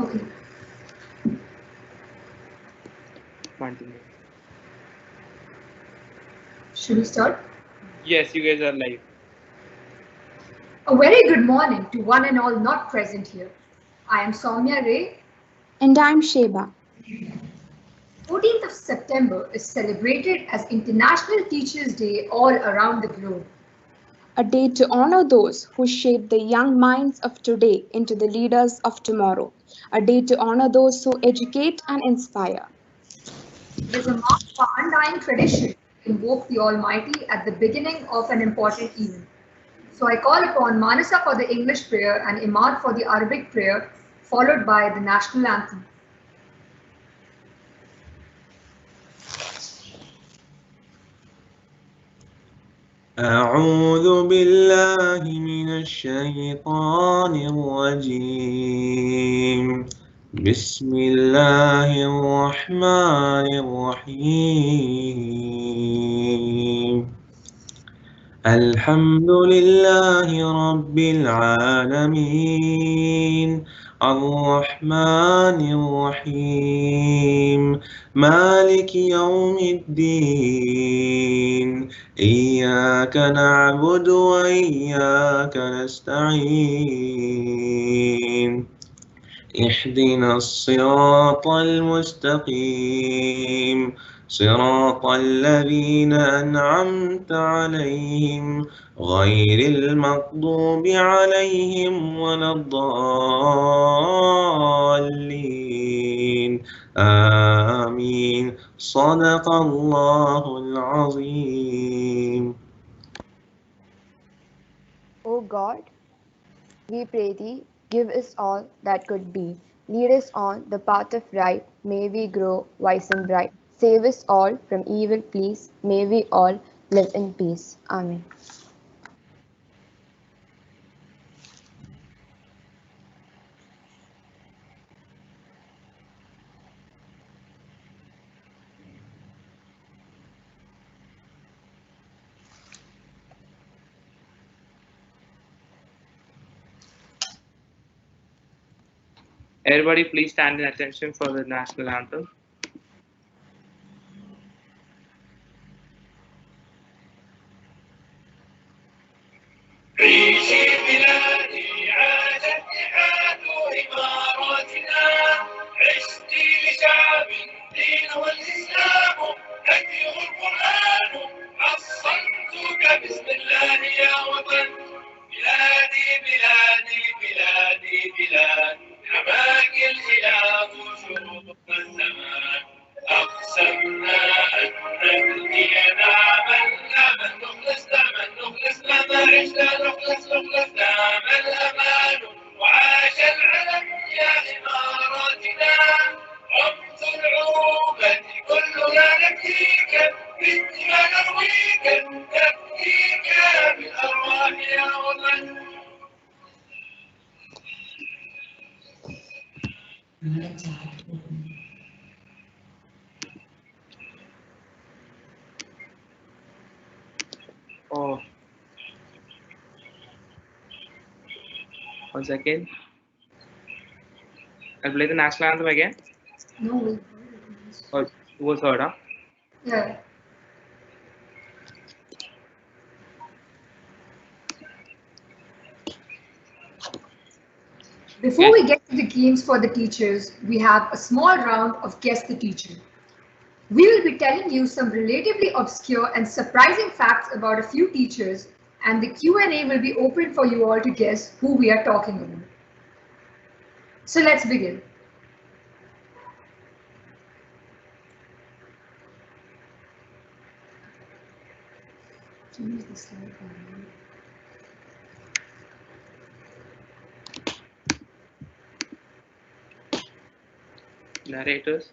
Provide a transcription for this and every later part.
Okay, Continue. should we start? Yes, you guys are live. A very good morning to one and all not present here. I am Soumya Ray. And I'm Sheba. 14th of September is celebrated as International Teachers' Day all around the globe. A day to honor those who shape the young minds of today into the leaders of tomorrow. A day to honor those who educate and inspire. It is a mark of our undying tradition to invoke the Almighty at the beginning of an important event. So I call upon Manasa for the English prayer and Imad for the Arabic prayer, followed by the national anthem. أعوذ بالله من الشيطان الرجيم بسم الله الرحمن الرحيم الحمد لله رب العالمين الرحمن الرحيم مالك يوم الدين إياك نعبد وإياك نستعين اهدنا الصراط المستقيم صراط الذين أنعمت عليهم غير المغضوب عليهم ولا الضالين آمين صدق الله العظيم. O God, we pray thee, give us all that could be. Lead us on the path of right, may we grow wise and bright. Save us all from evil, please, may we all live in peace. Amen. Everybody, please stand in attention for the national anthem. عيشي بلادي عاش اتحاد إماراتنا عشتي لشعب الدين والإسلام هديه القرآن حصنتك بسم الله يا وطن بلادي بلادي بلادي بلاد حماك الإله شروق الزمان أقسمنا أن نهدي نعمل أمل نخلص نعمل نخلص مهما عشنا نخلص نخلص نعمل أمان وعاش العلم يا إماراتنا رمز العروبة كلنا نبكيك بالدماء نرويك نبكيك بالأرواح يا وطن. Oh, 1 second. I'll play the national anthem again. No, wait. Oh, it was heard, huh? Yeah. Before Yes. we get to the games for the teachers, we have a small round of Guess the Teacher. We will be telling you some relatively obscure and surprising facts about a few teachers, and the Q&A will be open for you all to guess who we are talking about. So let's begin. Change the slide. Narrators.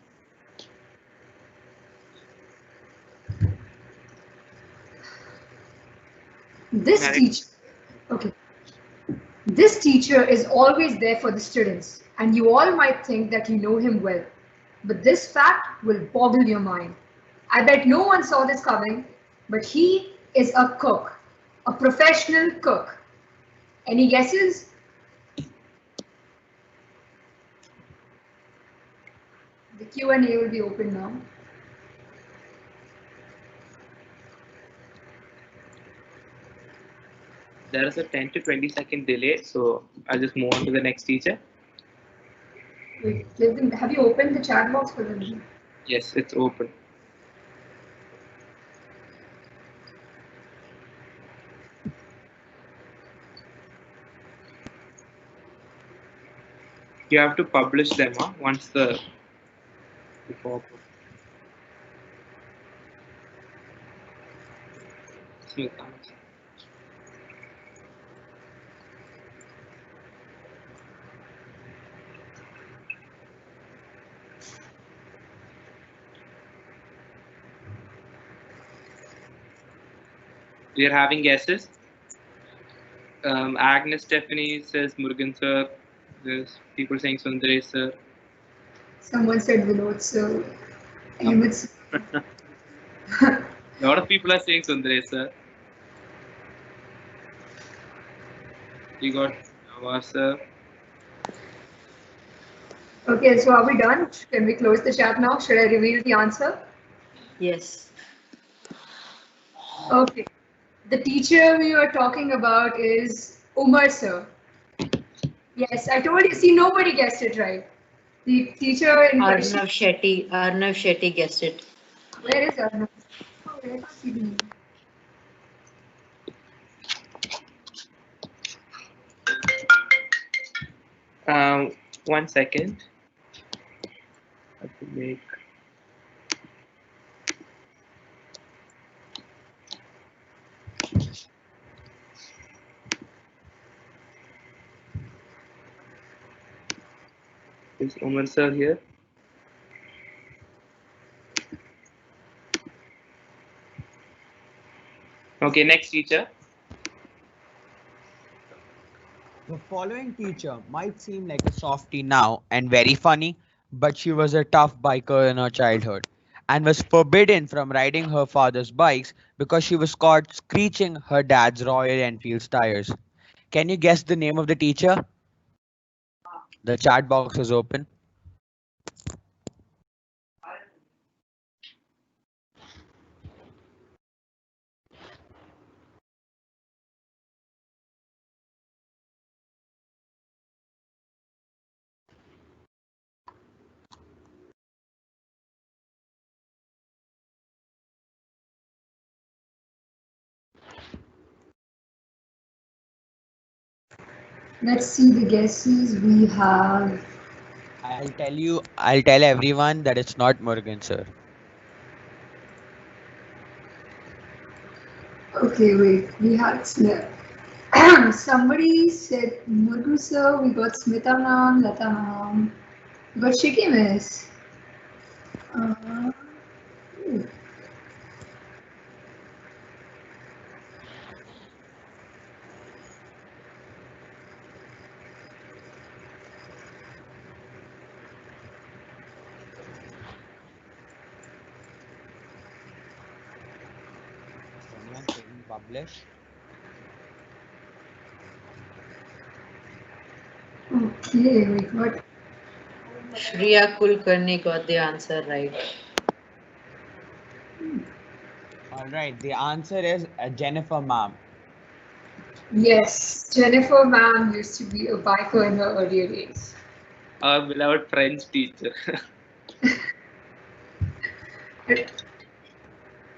This Narrate. teacher, okay. This teacher is always there for the students, and you all might think that you know him well. But this fact will boggle your mind. I bet no one saw this coming, but he is a cook, a professional cook. Any guesses? The Q&A will be open now. There is a 10 to 20-second delay, so I'll just move on to the next teacher. Wait, have you opened the chat box for them? Yes, it's open. You have to publish them once the before. We are having guesses. Agnes Stephanie says Murugan sir. There's people saying Sundaresh sir. Someone said Vinod sir. Ahmed sir. A lot of people are saying Sundaresh sir. We got Nawaz sir. Okay, so are we done? Can we close the chat now? Should I reveal the answer? Yes. Okay. The teacher we were talking about is Umar sir. Yes, I told you. See, nobody guessed it right. The teacher in question. Arnav Shetty guessed it. Where is Arnav? Oh, I can't see the name. One second. I have to make. Is Umar sir here? Okay, next teacher. The following teacher might seem like a softie now and very funny, but she was a tough biker in her childhood and was forbidden from riding her father's bikes because she was caught screeching her dad's Royal Enfield's tires. Can you guess the name of the teacher? The chat box is open. Let's see the guesses. We have. I'll tell everyone that it's not Murugan sir. Okay, wait. We had Smith. Somebody said Murgu sir. We got Smita ma'am, Lata ma'am. We got Shiki miss. Ooh. Anyone saying publish? Okay, we got. Shriya Kulkarni got the answer right. Alright, the answer is Jennifer ma'am. Yes, Jennifer ma'am used to be a biker in her earlier days. Our beloved French teacher.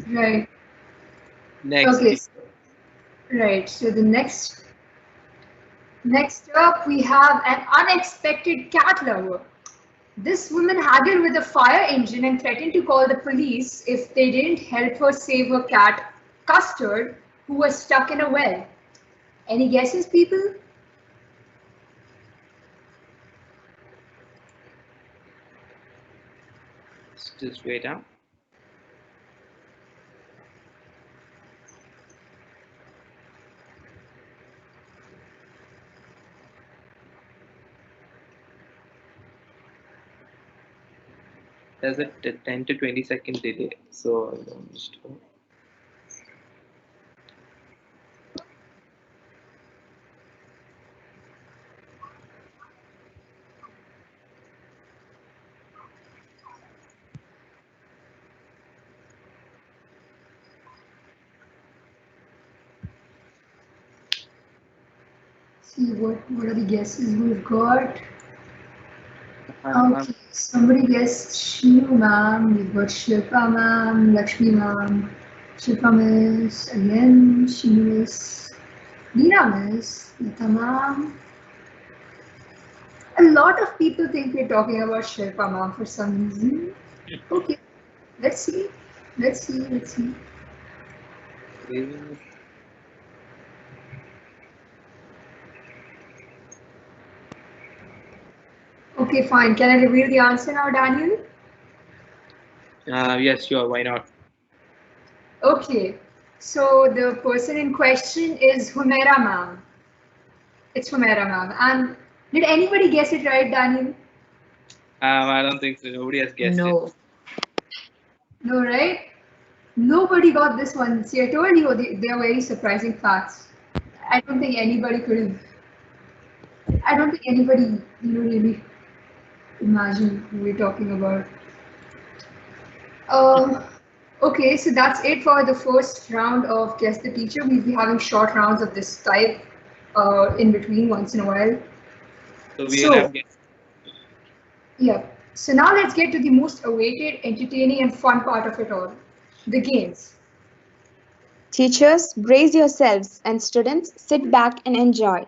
Right. Next. Okay. Right. So the next up, we have an unexpected cat lover. This woman haggled with a fire engine and threatened to call the police if they didn't help her save her cat, Custard, who was stuck in a well. Any guesses, people? Just wait out. There's a 10 to 20-second delay, so I'll just. See what are the guesses we've got? Okay, somebody guessed Shinu ma'am, we've got Shilpa ma'am, Lakshmi ma'am, Shilpa miss, again Shinu miss, Meera miss, Lata ma'am. A lot of people think we're talking about Shilpa ma'am for some reason. Okay, let's see. Let's see. Let's see. Okay, fine. Can I reveal the answer now, Daniel? Yes, sure. Why not? Okay, so the person in question is Humaira ma'am. It's Humaira ma'am. And did anybody guess it right, Daniel? I don't think so. Nobody has guessed it. No. No, right? Nobody got this one. See, I told you they are very surprising facts. I don't think anybody could have. I don't think anybody, really imagine who we're talking about. Okay, so that's it for the first round of Guess the Teacher. We'll be having short rounds of this type in between once in a while. So we'll have guessed. Yeah. So now let's get to the most awaited, entertaining, and fun part of it all, the games. Teachers, brace yourselves, and students, sit back and enjoy.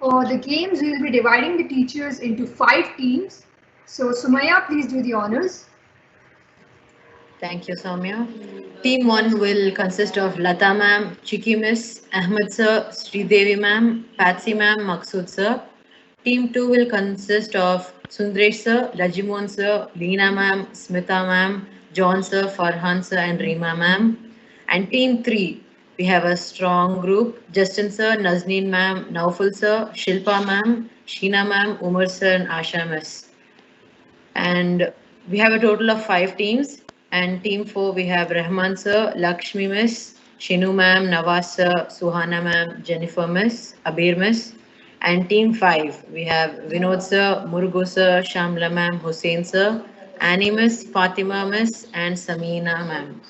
For the games, we will be dividing the teachers into 5 teams. So Sumaya, please do the honors. Thank you, Soumya. Team 1 will consist of Lata ma'am, Chiki miss, Ahmed sir, Sridevi ma'am, Patsy ma'am, Maksud sir. Team 2 will consist of Sundresh sir, Rajimon sir, Leena ma'am, Smita ma'am, John sir, Farhan sir, and Reema ma'am. And team 3, we have a strong group: Justin sir, Nazneen ma'am, Naufal sir, Shilpa ma'am, Sheena ma'am, Umar sir, and Asha miss. And we have a total of 5 teams. And team 4, we have Rahman sir, Lakshmi miss, Shinu ma'am, Nawaz sir, Suhana ma'am, Jennifer miss, Abir miss. And team 5, we have Vinod sir, Murugu sir, Shamla ma'am, Hussein sir, Annie miss, Fatima miss, and Samina ma'am.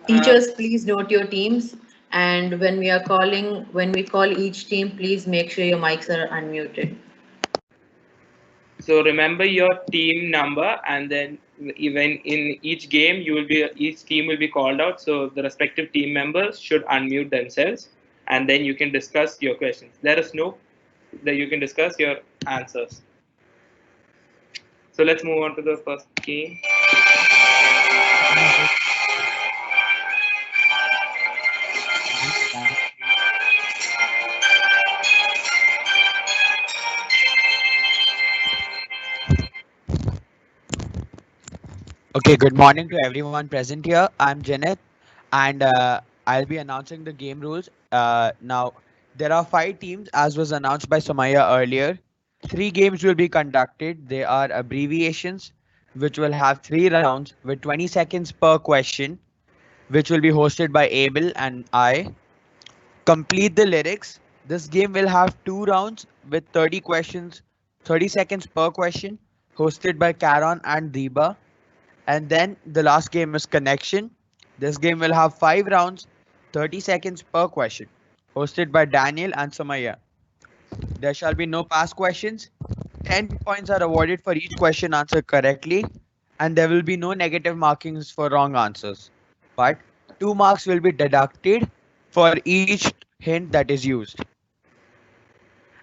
Teachers, please note your teams. And when we call each team, please make sure your mics are unmuted. So remember your team number, and then even in each game, each team will be called out. So the respective team members should unmute themselves, and then you can discuss your questions. Let us know that you can discuss your answers. So let's move on to the first game. Okay, good morning to everyone present here. I'm Janet, and I'll be announcing the game rules. Now, there are 5 teams, as was announced by Somaya earlier. 3 games will be conducted. They are abbreviations, which will have 3 rounds with 20 seconds per question, which will be hosted by Abel and I. Complete the lyrics. This game will have 2 rounds with 30 questions, 30 seconds per question, hosted by Karan and Deba. And then the last game is Connection. This game will have 5 rounds, 30 seconds per question, hosted by Daniel and Samaya. There shall be no past questions. 10 points are awarded for each question answered correctly, and there will be no negative markings for wrong answers. But 2 marks will be deducted for each hint that is used.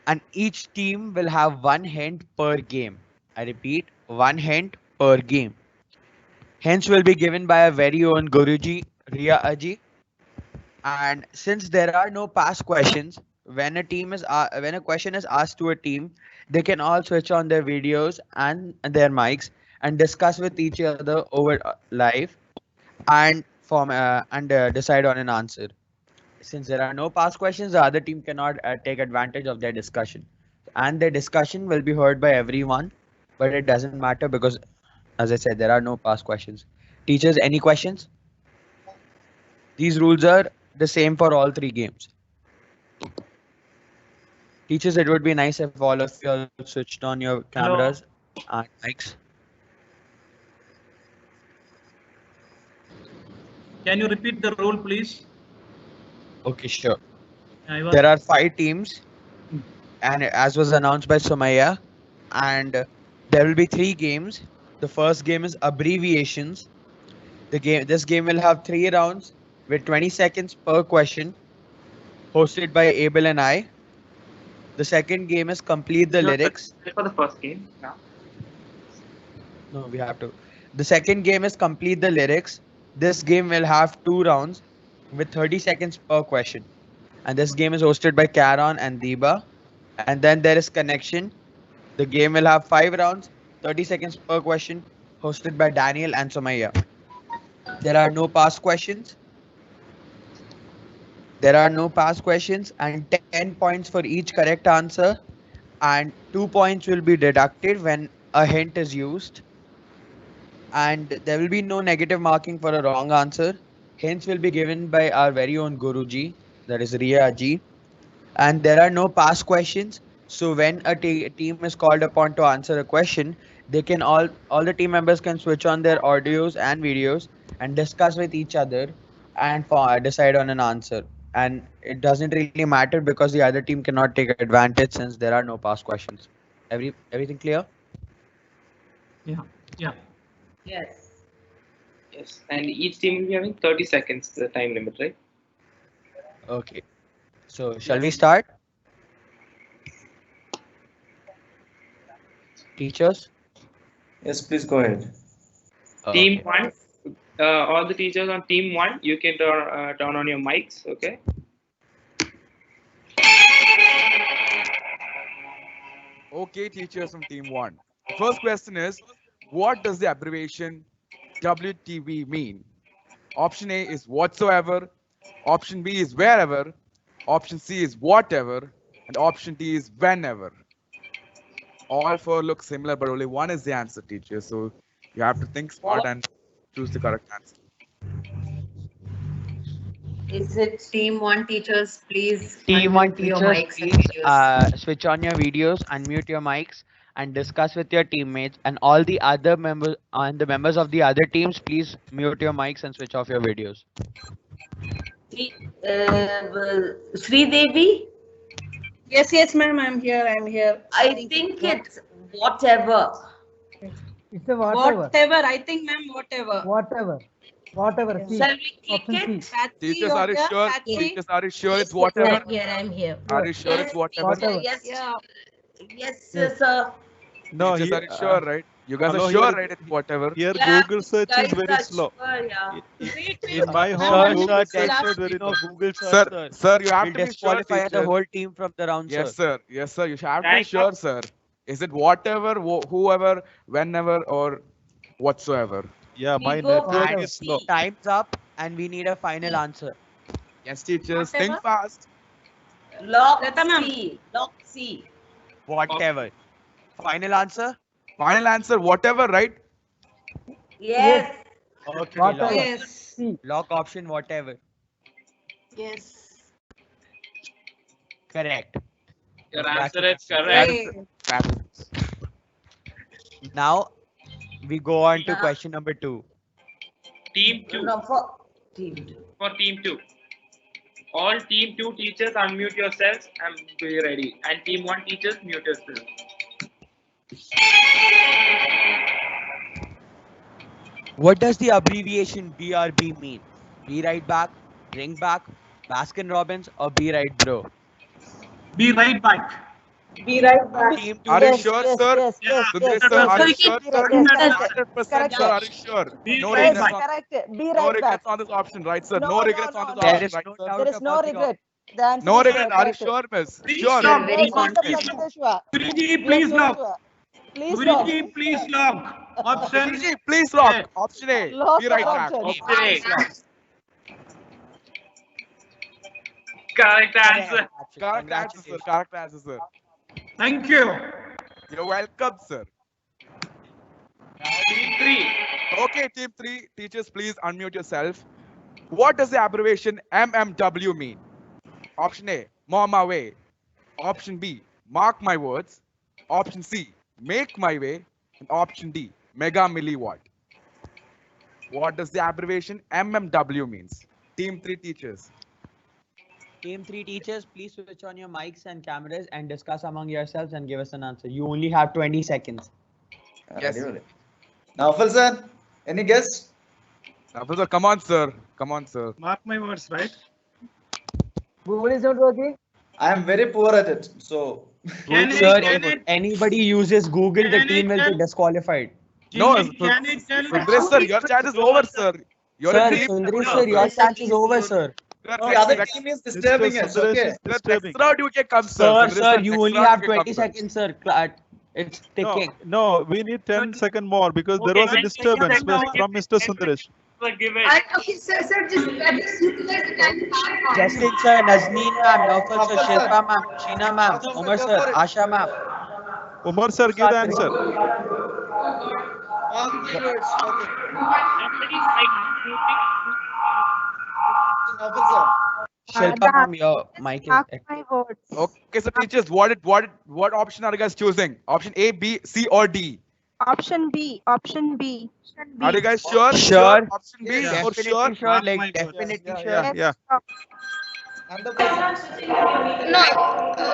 And each team will have 1 hint per game. I repeat, 1 hint per game. Hence will be given by our very own Guruji, Ria Aji. And since there are no past questions, when a question is asked to a team, they can all switch on their videos and their mics and discuss with each other over live and decide on an answer. Since there are no past questions, the other team cannot take advantage of their discussion, and their discussion will be heard by everyone. But it doesn't matter because, as I said, there are no past questions. Teachers, any questions? These rules are the same for all 3 games. Teachers, it would be nice if all of you all switched on your cameras and mics. Can you repeat the rule, please? Okay, sure. There are 5 teams, and as was announced by Sumaya, and there will be 3 games. The first game is abbreviations. This game will have 3 rounds with 20 seconds per question, hosted by Abel and I. The second game is complete the No, sir. lyrics. For the first game now. No, we have to. The second game is complete the lyrics. This game will have 2 rounds with 30 seconds per question. And this game is hosted by Karan and Deba. And then there is connection. The game will have 5 rounds, 30 seconds per question, hosted by Daniel and Somaya. There are no past questions. There are no past questions and 10 points for each correct answer. And 2 points will be deducted when a hint is used. And there will be no negative marking for a wrong answer. Hints will be given by our very own Guruji, that is Riya Ji. And there are no past questions. So when a team is called upon to answer a question, they can all the team members can switch on their audios and videos and discuss with each other and decide on an answer. And it doesn't really matter because the other team cannot take advantage since there are no past questions. Everything clear? Yeah. Yes. Yes. And each team will be having 30 seconds, the time limit, right? Okay. So shall we start? Teachers? Yes, please go ahead. Team 1, all the teachers on team 1, you can turn on your mics, okay? Okay, teachers from team 1. First question is, what does the abbreviation WTV mean? Option A is whatsoever, option B is wherever, option C is whatever, and option D is whenever. All 4 look similar, but only one is the answer, teacher. So you have to think smart and choose the correct answer. Is it team 1 teachers, please? Team 1 unmute your teachers, mics and please videos. switch on your videos, unmute your mics, and discuss with your teammates. And all the other members and the members of the other teams, please mute your mics and switch off your videos. Sri Devi? Yes, ma'am. I'm here. I think it's whatever. It's a whatever. Whatever. I think, ma'am, whatever. Whatever. C. Shall we kick Option it? C. Patsy, Teachers, are you you're sure? Patsy? Teachers, are you sure it's whatever? I'm here. Are you sure Yes, it's whatever? Whatever. Yes, Yeah. yes, Yes. sir. No, Teachers, he- are you sure, right? You guys hello, are sure, here- right? It's whatever. Here, Yeah, Google search guys is very are slow. sure, yeah. In my Sir, home, sir, Google text search should is very no slow. Google search, Sir, sir, you have will to be sure, disqualify the teacher. whole team from the round, Yes, sir. sir. Yes, sir. You have to be Right. sure, sir. Is it whatever, whoever, whenever, or whatsoever? Yeah, We my go network for is slow. Time's up, and we need a final answer. Yes, teachers. Whatever. Think fast. Lock Lata ma'am. C. Lock C. Whatever. Final answer? Final answer, whatever, right? Yes. Okay. Whatever. Lock, Yes. C. lock option whatever. Yes. Correct. Your answer is correct. Hey. Fabulous. Now we go on to Yeah. question number 2. Team 2. No, for team 2. For team 2. All team 2 teachers unmute yourselves and be ready. And team 1 teachers mute yourselves. What does the abbreviation BRB mean? Be right back, bring back, Baskin Robbins, or be right bro? Be right back. Be right back. Team 2. Are you Yes, sure, yes, sir? yes, yes, Sundresh, yes, sir, yes, are you yes, sure, yes, sir? yes, yes, 100%, correct. sir. Are you sure? Be No right regrets back. on, Correct. Be no right regrets back. on this option, right, sir? No, No no, regrets no, on this no. There option, is right, no sir? doubt There is no about the regret. The answer No is regret. Are you correct. sure, miss? Please Sure. lock. Very Yes, confident. 100% sure. Guruji, Yes, please very lock. sure. Please lock. Guruji, please lock. Option Guruji, please lock. A. Option A. Lock Be right the back. option. Option A is locked. Correct answer. Correct answer, sir. Correct answer, sir. Thank you. You're welcome, sir. Team 3. Okay, team 3, teachers, please unmute yourself. What does the abbreviation MMW mean? Option A, more my way. Option B, mark my words. Option C, make my way. And option D, mega milliwatt. What does the abbreviation MMW means? Team 3 teachers. Team 3 teachers, please switch on your mics and cameras and discuss among yourselves and give us an answer. You only have 20 seconds. Yes. Naufal sir, any guess? Naufal sir, come on, sir. Come on, sir. Mark my words, right? Google is not working. I am very poor at it, so. Sir, if anybody uses Google, the team will be disqualified. No, Sundresh sir, your chat is over, sir. You're Sir, a team. Sundresh sir, your chat is over, sir. The other team is disturbing us, okay? Next round you can come, sir. Sir, Sundresh sir, you next only round have you can 20 come, sir. seconds, sir. It's ticking. No, we need 10 seconds more because there was a disturbance from Mr. Sundaresh. Okay, sir, just utilize the time. Justin sir, Nazneen ma'am, Naufal sir, Shilpa ma'am, Sheena ma'am, Umar sir, Asha ma'am. Umar sir, give the answer. All the keywords, okay. Naufal sir. Shilpa ma'am, your mic is. Okay, so teachers, what option are you guys choosing? Option A, B, C, or D? Option B. Option B. Are you guys sure? Sure. Option B, Yeah. for sure. Sure, like definitely sure. Yeah. And the person. No,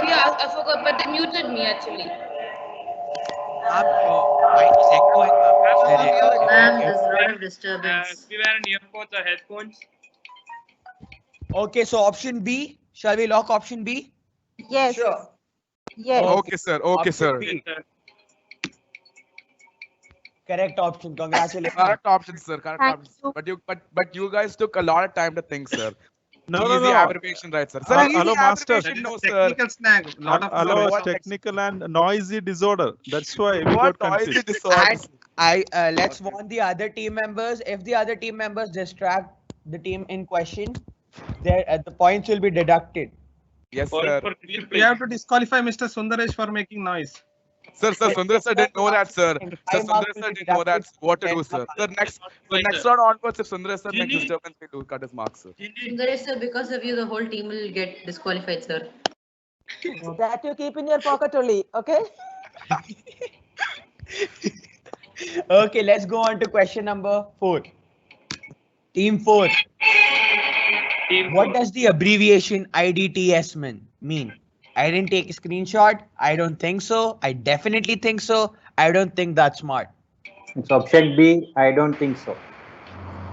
yeah, I forgot, but they muted me actually. Mic is echoing, ma'am. Ma'am, there's a lot of disturbance. We wear earphones or headphones. Okay, so option B. Shall we lock option B? Yes. Sure. Yes. Okay, sir. Okay, Option sir. B. Correct option. Congratulations. Correct option, sir. Correct Thank option. But you guys took a lot of time to think, sir. No, Easy abbreviation, right, sir? Sir, easy hello, master. abbreviation, no, sir. Technical snag. Lot of Hello, technical and noisy disorder. That's why we What got noisy confused. disorder? Let's warn the other team members. If the other team members distract the team in question, the points will be deducted. Yes, sir. We have to disqualify Mr. Sundaresh for making noise. Sir, Sundaresh sir didn't know that, sir. Sir, Sundaresh sir didn't know that. What to do, sir? Sir, next round onwards, if Sundaresh sir makes disturbance, we do cut his marks, sir. Sundaresh sir, because of you, the whole team will get disqualified, sir. That you keep in your pocket only, okay? Okay, let's go on to question number 4. Team 4. What does the abbreviation IDTS mean? I didn't take a screenshot. I don't think so. I definitely think so. I don't think that's smart. It's option B. I don't think so.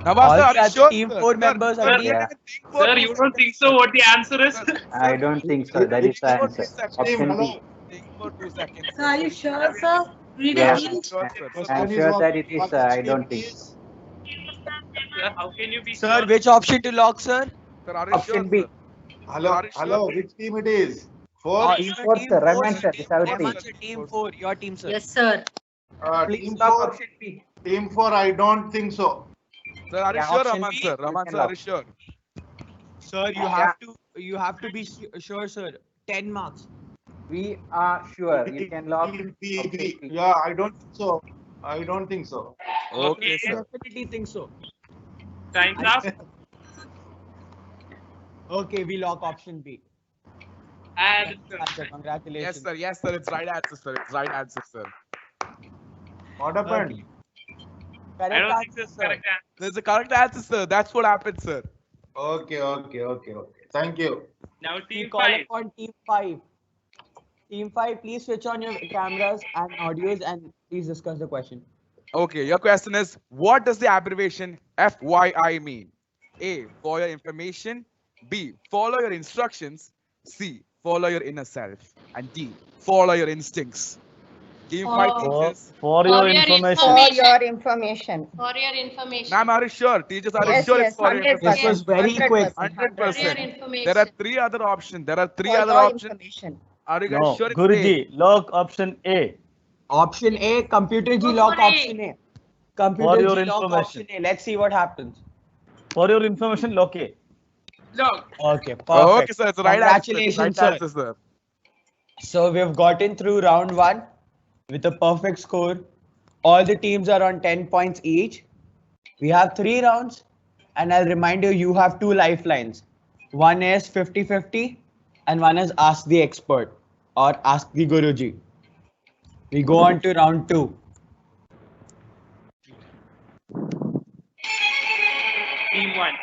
Nawaz sir, are you sure? Team 4 members Sir, agree. Yeah. Sir, you don't think so? What the answer is? I don't think so. That is the answer. Option B. Think for 2 seconds. So are you sure, sir? Read Yeah. again. Sure, sir. I'm sure that it is. I don't think. Sir, how can you be Sir, sure? which option to lock, sir? Sir, are you Option sure, B. sir? Hello, Are you sure, hello, sir? which team it is? Four? Team 4, sir. Rahman sir. It's our team. Team 4, your team, sir. Yes, sir. Please Team lock 4, option B. team 4, I don't think so. Sir, are you Yeah, sure, option Raman B, sir? you Raman can sir, are lock. you sure? Sir, you have to be sure, sir. 10 marks. We are sure. You can lock. B, option B. B. Yeah, I don't think so. I don't think so. Okay, I sir. definitely think so. Time's up. Okay, we lock option B. And Sir, congratulations. Yes, sir. Yes, sir. It's right answer, sir. It's right answer, sir. What happened? Correct I don't think answer, this is sir. correct answer. There's a correct answer, sir. That's what happened, sir. Okay. Thank you. Now We team call 5. upon team 5. Team 5, please switch on your cameras and audios and please discuss the question. Okay, your question is, what does the abbreviation FYI mean? A, for your information. B, follow your instructions. C, follow your inner self. And D, follow your instincts. Team 5 teachers. For your information. For your information. For your information. Ma'am, are you sure? Teachers, are you Yes, sure yes, it's for your 100%. information? This was very quick. 100%. For your information. There are 3 other options. There are 3 For other your options. information. Are you guys No, sure it's A? Guruji, lock option A. Option A, computer G lock For A. option A. Computer For your G lock information. option A. Let's see what happens. For your information, lock A. Look. Okay, perfect. Okay, sir. It's the right answer. Congratulations, Right sir. answer, sir. So we've gotten through round 1 with a perfect score. All the teams are on 10 points each. We have 3 rounds and I'll remind you, you have 2 lifelines. One is 50-50 and one is ask the expert or ask the Guruji. We go on to round 2. Team 1.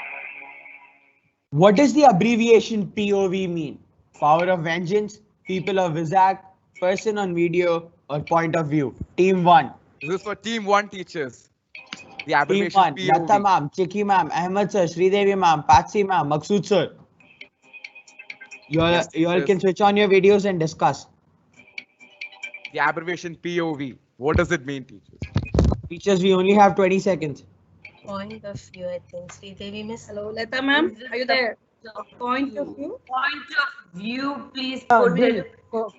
What does the abbreviation POV mean? Power of vengeance, people of Vizag, person on video, or point of view? Team 1. This is for team 1 teachers. The Team abbreviation 1. POV. Lata ma'am, Chiki ma'am, Ahmed sir, Sridevi ma'am, Patsy ma'am, Maksud sir. You all, Yes, you all teachers. can switch on your videos and discuss. The abbreviation POV. What does it mean, teachers? Teachers, we only have 20 seconds. Point of view, I think. Sridevi Miss. Hello, Lata ma'am. Are you there? Point of view. Point of view, please D. put it.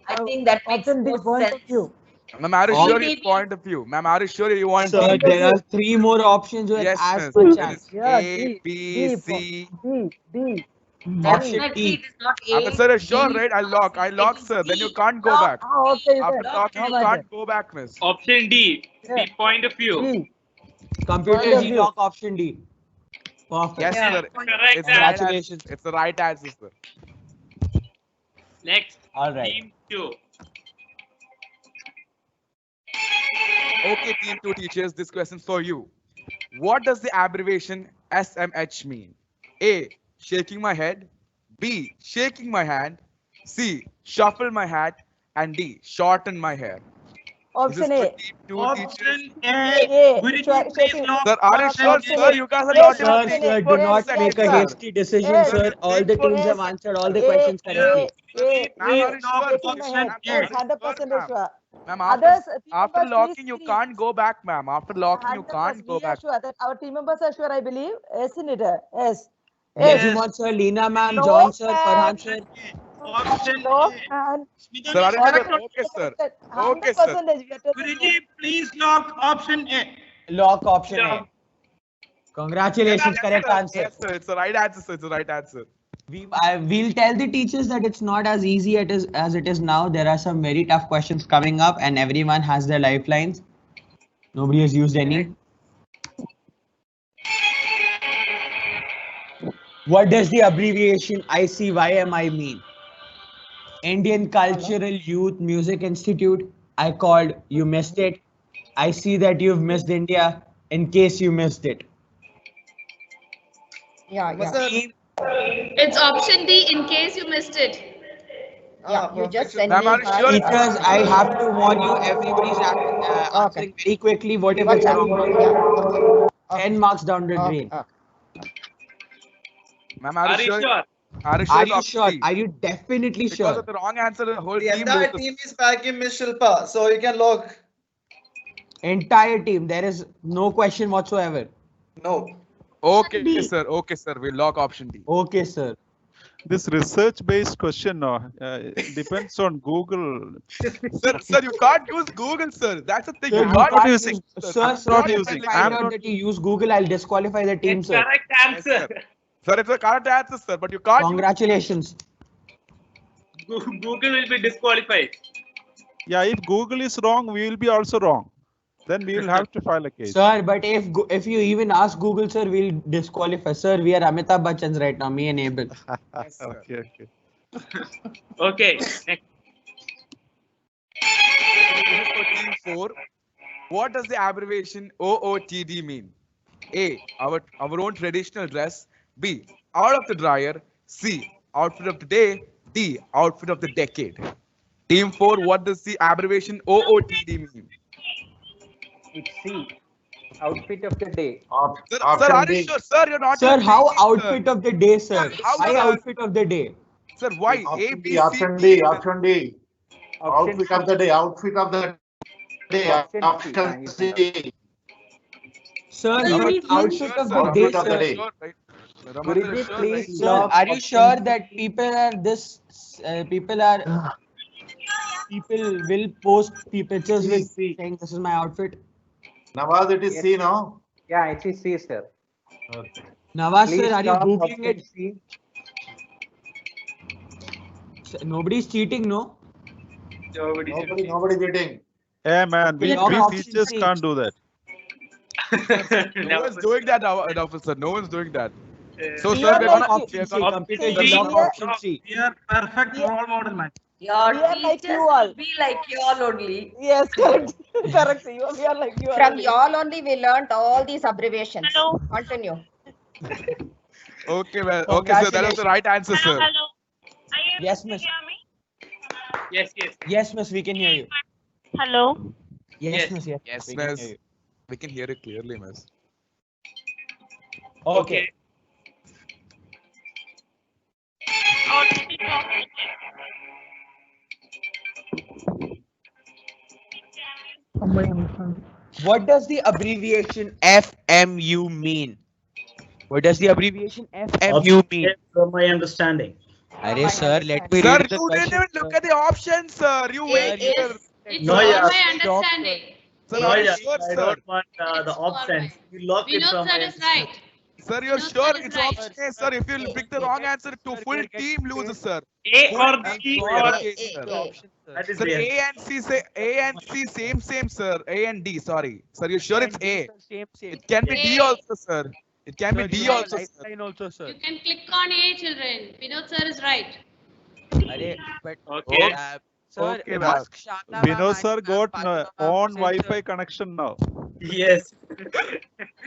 I think that makes Option D, more point of sense. view. Ma'am, are you All- sure it's point of view? Ma'am, are you sure you want Sir, D? there are 3 more options with Yes, as miss. much There as. is Yeah, A, D, B, D, C. D. Option Definitely, D. it is not Ahmed A. sir is sure, B, right? I lock, sir. Then you can't go Lock. back. Ah, okay, After then. locking, No you matter. can't go back, miss. Option D, Yeah. the point of view. D. Computer Point of G view. lock option D. Perfect. Yes, Yeah. sir. Correct It's the right answer. Congratulations. It's the right answer, sir. Next, All right. team 2. Okay, team 2 teachers, this question's for you. What does the abbreviation SMH mean? A, shaking my head. B, shaking my hand. C, shuffle my hat. And D, shorten my hair. Option This is A. for team 2 teachers. Option A. A. Guruji, Shaking- please lock. Sir, are you Option sure, A. sir? You guys are Yes, not Sir, even sir, for do not seconds, make a sir. hasty decision, Yes. sir. All the teams have answered all the questions correctly. Ma'am, are you sure? Shaking my head. Ma'am, Yes, are you 100% sure, sure. Ma'am, Others, team after members, locking, please you agree. can't go back, ma'am. After locking, you 100%, can't go we are back. sure that our team members are sure, I believe. Isn't it? Yes. Everyone, sir, Leena ma'am, No, John sir, ma'am. Farhan sir. Option No, A. and Sir, are you Correct. sure? Okay, sir. 100% Okay, sir. we are taking Guruji, please lock option A. Lock option A. Congratulations, correct answer. Yes, sir. It's the right answer, sir. It's the right answer. We'll tell the teachers that it's not as easy as it is now. There are some very tough questions coming up, and everyone has their lifelines. Nobody has used any. What does the abbreviation ICYMI mean? Indian Cultural Youth Music Institute. I called, you missed it. I see that you've missed India. In case you missed it. Yeah, yeah. It's option D in case you missed it. Yeah, you just send Ma'am, me are you my- sure? Teachers, I have to warn you, everybody's answering very quickly. What if it's wrong? Yeah. 10 marks down the drain. Ma'am, Are you sure? Are you sure? Are it's you option sure? D? Are you definitely Because sure? of the wrong answer, the whole The team entire loses. team is backing Miss Shilpa, so you can log. Entire team, there is no question whatsoever. No. Okay, sir. Okay, sir. We'll lock option D. Okay, sir. This research-based question depends on Google. Sir, you can't use Google, sir. That's the thing. Sir, You you can't can't use use- Google, Sir, I'm not if I using. find I'm out not. that you use Google, I'll disqualify the team, It's sir. correct answer. Yes, Sir, it's a correct answer, sir. But you can't. Congratulations. Google will be disqualified. Yeah, if Google is wrong, we will be also wrong. Then we will have to file a case. Sir, but if you even ask Google, sir, we'll disqualify. Sir, we are Amitabh Bachchan's right now, me and Abel. Yes, sir. Okay, okay. Okay, next. This is for team 4. What does the abbreviation OOTD mean? A, our own traditional dress. B, out of the dryer. C, outfit of the day. D, outfit of the decade. Team 4, what does the abbreviation OOTD mean? It's C. Outfit of the day. Sir, are you sure? Sir, you're not. Sir, even how thinking, outfit sir. of the day, sir? How, Why sir? outfit of the day? Sir, why? A, Option B, D, C, option D. D, option D. Outfit of the day, outfit of the day, option C. Sir, Sir, but please- outfit Sure, of sir. the Outfit day, of the sir. day. Sure, right? Raman sir Guruji, is sure, please right? Sir, lock are you option sure D. that people are this? People will post pictures with saying this is my outfit. Nawaz, it is Yes. C now. Yeah, it is C, sir. Okay. Nawaz, Please sir, are you lock googling option it? C. Sir, nobody's cheating, no? Nobody cheating. Hey man, we Lock option teachers C. can't do that. No one's doing that, officer. No one's doing that. So, We sir, are we're like gonna. you. Option C, computer See, G, lock we are- option C. We are perfect role model, man. Your We are like teachers you all. will be like you all only. Yes, correct. Correct. We are like you. From y'all only we learned all these abbreviations. Hello. Continue. Okay, well, okay, sir. That was the right answer, sir. Yes, miss. Yes, yes. Yes, miss. We can hear you. Hello. Yes, Yes. miss. Yes, Yes, we can miss. hear you. We can hear it clearly, miss. Okay. What does the abbreviation FMU mean? What does the abbreviation FMU mean? From my understanding. Arey sir, let me Sir, read the you didn't question. even look at the options, sir. You wait here. It's No, from yeah. my understanding. Sir, No, are you yeah, sure, I sir? don't want the options. You lock it Vinod from sir my is right. Sir, you're Vinod sure sir is it's right. option A, sir. If you pick the wrong answer, to full team loses, sir. A Full or team B in or your case, sir. That is Sir, there. A and C say A and C same, sir. A and D, sorry. Sir, you sure it's A? It can be D A. also, sir. It can be D also, sir. also, sir. You can click on A, children. Vinod sir is right. Arey, but Okay. sir, Okay, ma'am. ask Shanta Vinod ma'am sir and got Fatima ma'am on to Wi-Fi connection now. Yes.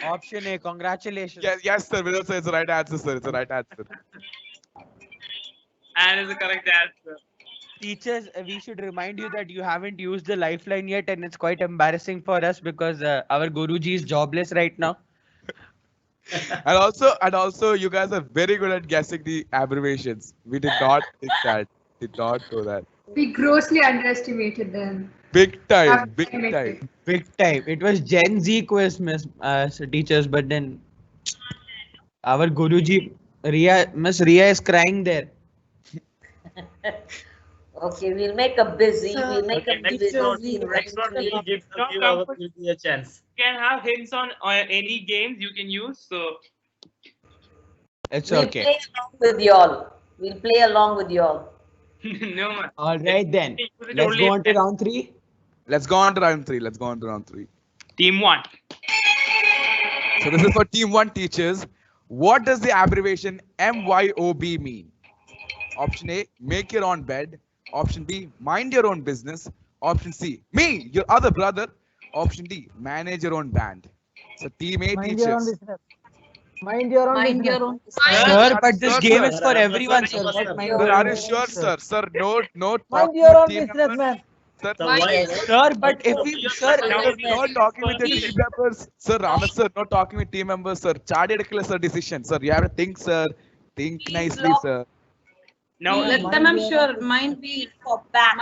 Option A. Congratulations. Yes, sir. Vinod sir, it's the right answer, sir. It's the right answer. And is the correct answer. Teachers, we should remind you that you haven't used the lifeline yet, and it's quite embarrassing for us because our Guruji is jobless right now. And also, you guys are very good at guessing the abbreviations. We did not think that. Did not know that. We grossly underestimated them. Big time. Big time. Big time. It was Gen Z quiz, miss so teachers, but then our Guruji, Miss Ria is crying there. Okay, we'll make a busy. Sir, We'll make a Next busy. round, we'll give our Guruji a chance. You can have hints on any games you can use. So It's We'll okay. play along with y'all. We'll play along with y'all. no man. All right then. Use it Let's only go on to round 3. Let's go on to round 3. Team 1. So this is for team 1 teachers. What does the abbreviation MYOB mean? Option A, make your own bed. Option B, mind your own business. Option C, me, your other brother. Option D, manage your own band. So team A Mind your own teachers. business. Mind your own Mind business. your own. Sir, but this Sir, game sir. is for everyone, sir. What mind Sir, your are own you business, sure, sir? Sir, no Mind talking your with own team business, members. man. Sir, Sir, but if we, sir, no talking with the team members. Sir, Ramat sir, no talking with team members, sir. Charted sir decision, sir. You have to think, sir. Think nicely, sir. Now Let them, I'm sure. Mind be for back.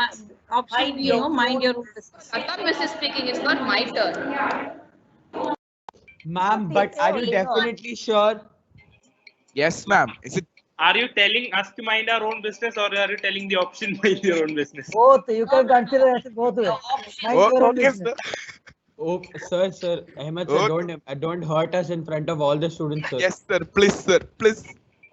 Option B, mind your own business. I thought Mrs. speaking. It's not my turn. ma'am, but are you definitely sure? Yes, ma'am. Is it? are you telling us to mind our own business or are you telling the option mind your own business? Both. You can consider as both ways. Mind your own Okay, business. sir. Oh, sir, Ahmed sir, don't hurt us in front of all the students, sir. Yes, sir. Please, sir. Please.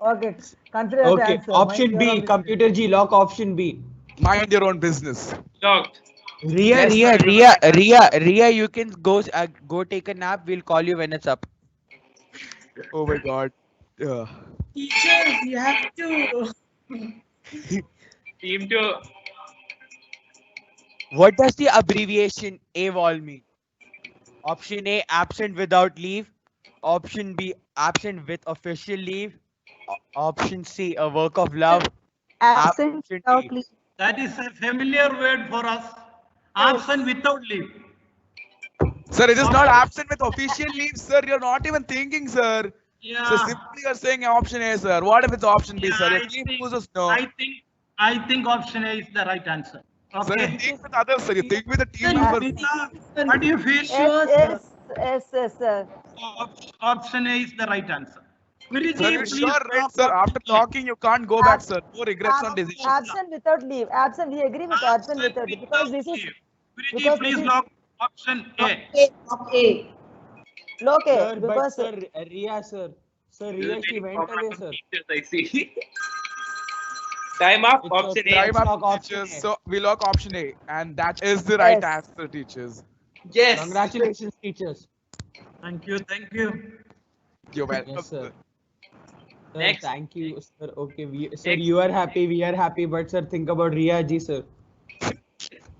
Okay. Consider as the Okay, answer. option Mind your B, own business. computer G, lock option B. Mind your own business. Locked. Ria, Yes, Ria, you can go take a nap. We'll call you when it's up. Oh my God. Teachers, you have to. Team 2. What does the abbreviation AWOL mean? Option A, absent without leave. Option B, absent with official leave. Option C, a work of love. Absent Option without D. leave. That is a familiar word for us. Absent without leave. Sir, it is not absent with official leave, sir. You're not even thinking, sir. Yeah. So simply you're saying option A, sir. What if it's option B, sir? Your team loses, no. I think option A is the right answer. Sir, Okay. you think with others, sir. You think with the team members. What do you feel? Yes, sir. Option A is the right answer. Guruji, Sir, you please sure, right, lock sir? After talking, you can't go back, sir. No regrets on decision. Absent without leave. Absent. We agree with absent without leave because this is Guruji, because please this is lock option A. okay. Okay, Sir, but because sir, Ria, sir. Sir, Ria, she went away, sir. I see. Time up. Option A. Time Lock up, option teachers. A. So we lock option A, and that is the right Yes. answer, teachers. Yes. Congratulations, teachers. Thank you. Thank you. You're welcome. Yes, sir. Sir, Next. thank you, sir. Okay, sir, you are happy, we are happy, but sir, think about Ria ji, sir.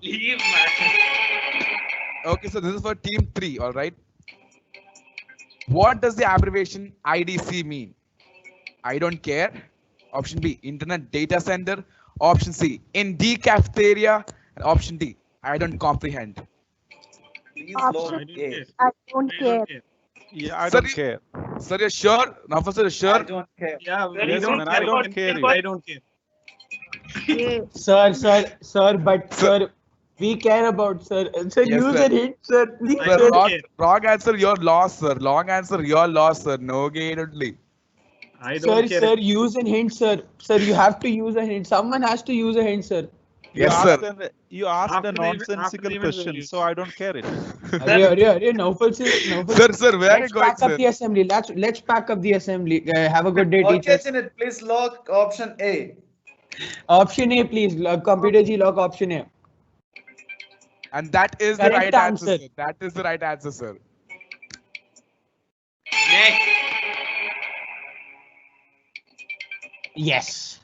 Leave, man. Okay, so this is for team 3, all right? What does the abbreviation IDC mean? I don't care. Option B, internet data center. Option C, in D cafeteria. And option D, I don't comprehend. Please Option log A. I don't care. Yeah, I Sir, don't care. Sir, you're sure? Naufal sir, you're sure? don't care. Yeah, Sir, we you don't don't I care don't about care. people. I don't care. Sir, but sir, we care about sir. Sir, Yes, use sir. a hint, sir. Please, I Sir, don't sir. care. wrong answer, you're lost, sir. Wrong answer, you're lost, sir. No gain only. I Sir, don't care. sir, use a hint, sir. Sir, you have to use a hint. Someone has to use a hint, sir. Yes, sir. You asked After a the event- nonsensical event we'll question, use. so I don't care it. Arey, Naufal sir, Sir, where are you let's going, pack up sir? the assembly. Let's pack up the assembly. Have a good day, Okay, teachers. Janet, please log option A. Option A, please. Computer G log option A. And that is the Correct right answer, answer. sir. That is the right answer, sir. Next. Yes.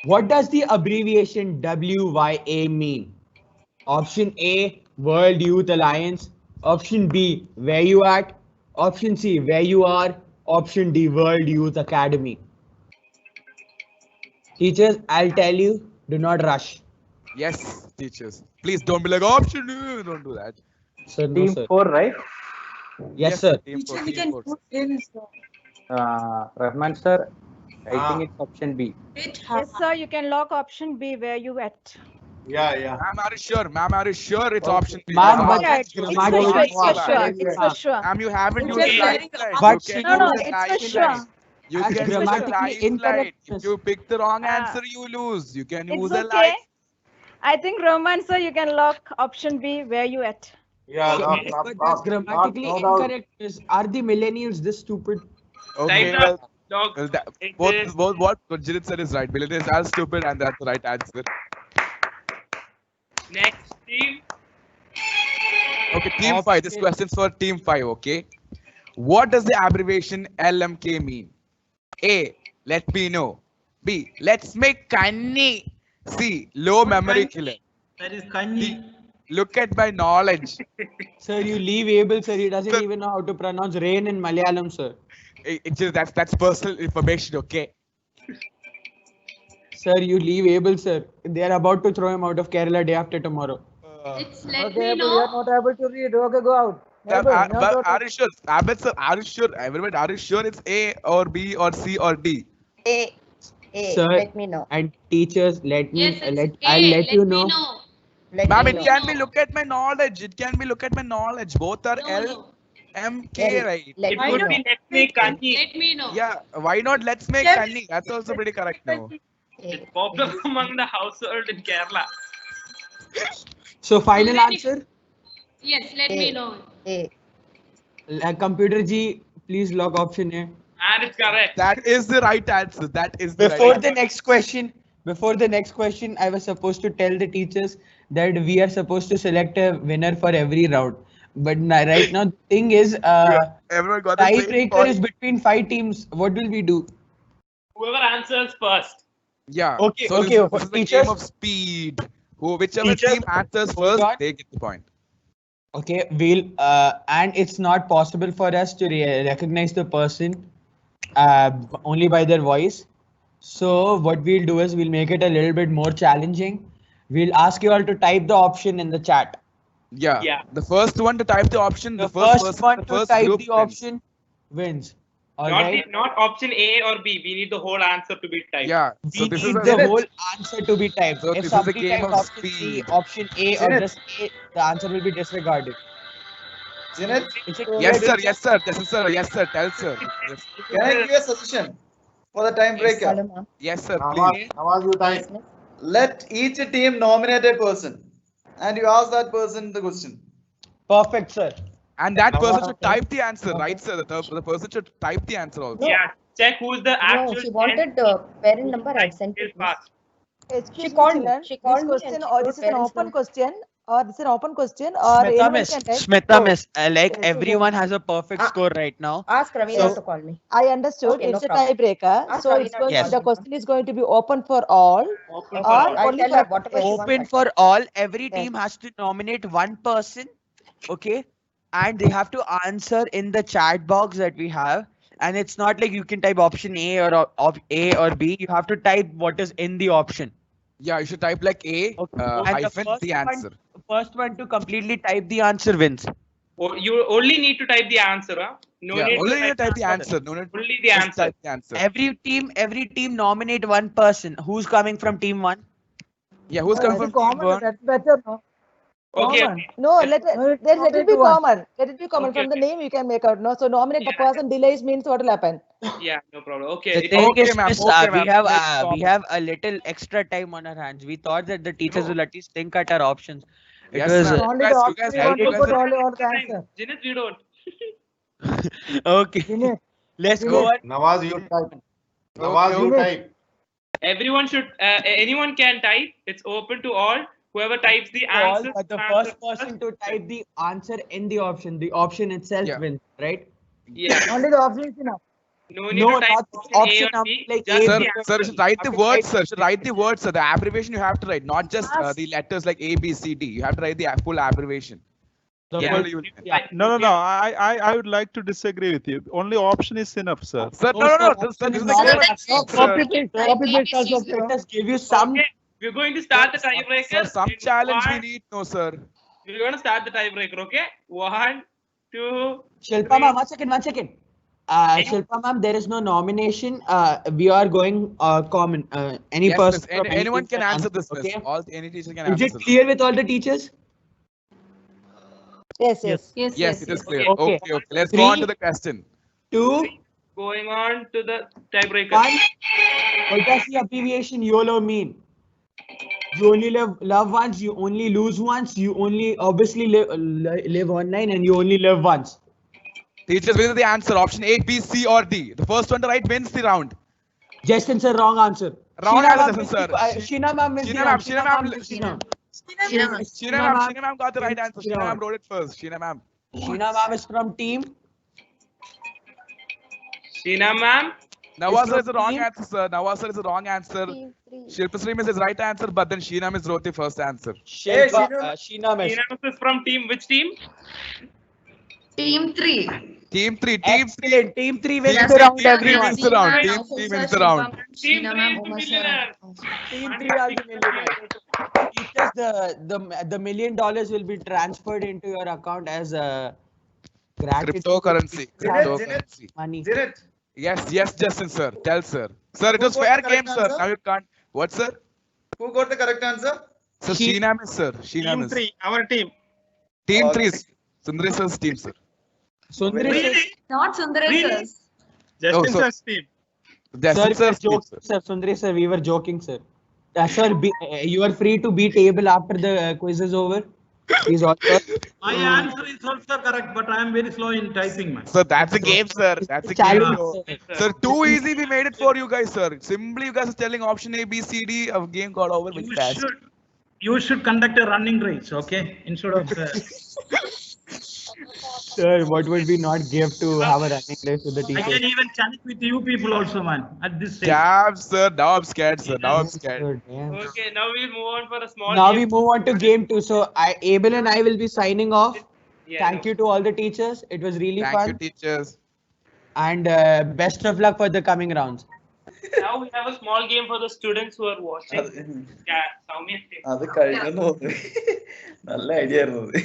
What does the abbreviation WYA mean? Option A, World Youth Alliance. Option B, where you at? Option C, where you are. Option D, World Youth Academy. Teachers, I'll tell you, do not rush. Yes, teachers. Please don't be like option. Don't do that. Sir, no, Team sir. 4, right? Yes, sir. Team four, We team can four. put in. Rahman sir, I think it's option B. Wait, Yes, sir, you can lock option B where you at. Yeah. Ma'am, are you sure? Ma'am, are you sure it's option B? Ma'am, Ma'am, but Right. that's It's for grammatically sure. It's for incorrect. sure. It's for sure. Ma'am, you haven't It's used just live sharing slide. But You can No, no, use a it's live for slide. sure. You That's can use a grammatically live incorrect. slide. If you pick the wrong Ah. answer, you lose. You can use It's a okay. live. I think Roman, sir, you can lock option B where you at. Yeah, Yes, but that's grammatically no doubt. incorrect. Are the millennials this stupid? Okay, Type well, Log. well that, It both, is- both what Jirit said is right. Millennials are stupid, and that's the right answer. Next team. Okay, team 5. This question's for team 5. Okay. What does the abbreviation LMK mean? A. Let me know. B. Let's make Kanni. C. Low memory killer. That is Kanji. Look at my knowledge. Sir, you leave Abel, sir. He doesn't even know how to pronounce rain in Malayalam, sir. That's personal information. Okay. Sir, you leave Abel, sir. They are about to throw him out of Kerala day after tomorrow. It's let Okay, me but you know. are not able to read. Okay, go out. But are you sure? Abed sir, are you sure? Everybody, are you sure it's A or B or C or D? A. Sir, Let me know. and teachers, let me Yes, it's A. I'll let you me know. know. Let Ma'am, me it know. can be look at my knowledge. It can be look at my knowledge. Both are No, L, no. M, K, right? Let It me would know. be let me Kanji. Let me know. Yeah, why not? Let's make Yes. Kanni. That's also pretty correct now. It's popular among the household in Kerala. So final Let me- answer, Yes, let me know. A. computer G, please log option A. And it's correct. That is the right answer. That is the Before right the next question, I was supposed to tell the teachers that we are supposed to select a winner for every round. But right now, the thing is, Everyone got the same tiebreaker point. is between 5 teams. What will we do? Whoever answers first. Yeah. Okay, So okay, this is the teachers- game of speed. Whichever Teachers- team answers Hold first, on. they get the point. Okay, we'll and it's not possible for us to recognize the person only by their voice. So what we'll do is we'll make it a little bit more challenging. We'll ask you all to type the option in the chat. Yeah. Yeah. The first one to type the option, The first first person, one the to first type group the wins. option wins. All Not, right. not option A or B. We need the whole answer to be typed. Yeah. So We this need is the a, whole answer to be typed. So If this is a somebody game types of option C, speed. option A, or Janet. just A, the answer will be disregarded. Janet, Is it yes, clear, sir. teacher? Yes, sir. Yes, sir. Yes, sir. Tell sir. Yes, can I give you a suggestion for the time breaker? Salama. yes sir. Nawaz, Please. Nawaz, you type. Let each team nominate a person, and you ask that person the question. Perfect, sir. And that person Okay. should type the answer, right, sir? The person should type the answer also. No. Yeah. Check who's the No, actual. she wanted the parent number. I sent Is it. fast. Excuse me, called me. children. She called This me question, and she or wrote this is an parents' open number. question, or this is an open question, or Smita anyone miss, can type. Smita So, miss, like so everyone has a perfect Ah. score right now. Ask Ravina So- to call me. I understood Okay, no it's a problem. tiebreaker. Ask So Ravina it's to going. Yes. The question is going to be open for all, Open or for all. I'll only tell her for whatever she wants. Open for all. Every Yes. team has to nominate one person, okay? And they have to answer in the chat box that we have. and it's not like you can type option A or A or B. You have to type what is in the option. Yeah, you should type like A And hyphen the one- answer. First one to completely type the answer wins. Or you only need to type the answer, huh? No Yeah, need only to need to type the answer. No need only the just answer. type the answer. Every team nominate one person. Who's coming from team 1? Yeah, who's coming from team common? 1? That's better, no? Okay. Common. No, let it be common. Let it be common. Okay, From the name you can make out. No, so nominate the person. Delays means what will happen. Yeah, no problem. Okay. The it- thing Okay, is, ma'am, miss, okay, we ma'am, have let's we have a little extra time on our hands. We thought that the teachers will at least think at our options. It Yes, was ma'am. Only You the guys- option you want you to guys put are- all the answer. Zenith, we don't. okay. Zenith. Let's go on. Nawaz, you type. Nawaz, you type. Everyone should. Anyone can type. It's open to all. Whoever types the All, answer. but the first person to type the answer in the option itself Yeah. wins, right? Yeah. Only the option is enough. No need No, to type not option A or number B. like just A, Sir, the B. sir, you answer. should write the Okay, words, type- sir. You should write the words, sir. The abbreviation you have to write, not just the letters like A, B, C, D. You have to write the full abbreviation. The Yeah. full- Only you will- yeah. No. I would like to disagree with you. Only option is enough, sir. Sir, No, no. sir, This is option the is game, not sir. enough. Copy paste. Copy paste also. Let us give you some. Okay. We're going to start the Sir, tiebreaker. some in challenge we one- need, no, sir. We're going to start the tiebreaker. Okay. 1, 2. Shilpa ma'am, one second. Shilpa ma'am, there is no nomination. We are going common. Any Yes, person. miss. from any Anyone team can answer this, miss. Okay. Any teacher can Is answer it this. clear with all the teachers? Yes. Yes, it is clear. Okay. Okay. Let's go on to Three. the question. 2, Going on to the tiebreaker. 1. What does the abbreviation YOLO mean? You only love once, you only lose once, you only obviously live online, and you only live once. Teachers, what is the answer? Option A, B, C, or D. The first one to write wins the round. Justin sir, wrong answer. Wrong Sheena answer, ma'am Justin, wins sir. the- Sheena ma'am wins the Sheena round. ma'am, wins the round. Sheena ma'am got the right answer. wins the Sheena ma'am round. wrote it first. Sheena ma'am. Sheena ma'am is from team. Sheena ma'am. Nawaz from is the wrong team. answer, sir. Nawaz is the wrong answer. Shilpa Sreem is his right answer, but then Sheena Miss wrote the first answer. Shilpa, Sheena miss. Sheena Miss is from team. Which team? Team 3. Team 3. Excellent. Team 3 wins Yes, the round, Team 3 everyone. wins the round. Team 3 wins the round. Team Sheena 3 ma'am, is the Uma sir. millionaire. Team 3 are the millionaires. Teachers, the $1 million will be transferred into your account as a gratitude. Cryptocurrency. Cryptocurrency. Money. Zenith. Yes, Justin, sir. Tell, sir. Sir, it Who was got fair the game, correct sir. answer? Now you can't. What, sir? Who got the correct answer? Sir, Sheena Miss, sir. Sheena Team Miss. 3, our team. Team Okay. 3 is Sundari sir's team, sir. Sundari sir, Really? Not Sundaresh. Really? Oh, Justin so- sir's team. Justin we were sir's team, joking, sir. Sundari sir, we were joking, sir. Sir, you are free to be table after the quiz is over. Please all. My answer is also correct, but I am very slow in typing, man. Sir, that's a game, sir. That's a game. Challenge, bro. sir. Sir, too easy we made it for you guys, sir. Simply you guys are telling option A, B, C, D. A game got over with that. You should conduct a running race, okay? Instead of Sir, what would we not give to have a running race with the I can teachers? even challenge with you people also, man. At this stage. Damn, sir. Now I'm scared, sir. Now I'm scared. Sir, damn. Okay, now we'll move on for a small Now game. we move on to game 2. So Abel and I will be signing off. Yeah, Thank you to all the teachers. It was really Thank fun. you, teachers. And best of luck for the coming rounds. Now we have a small game for the students who are watching. Yeah, Soumya. അത് കഴിഞ്ഞെന്ന് തോന്നുന്നു നല്ല idea ആയിരുന്നു അത്.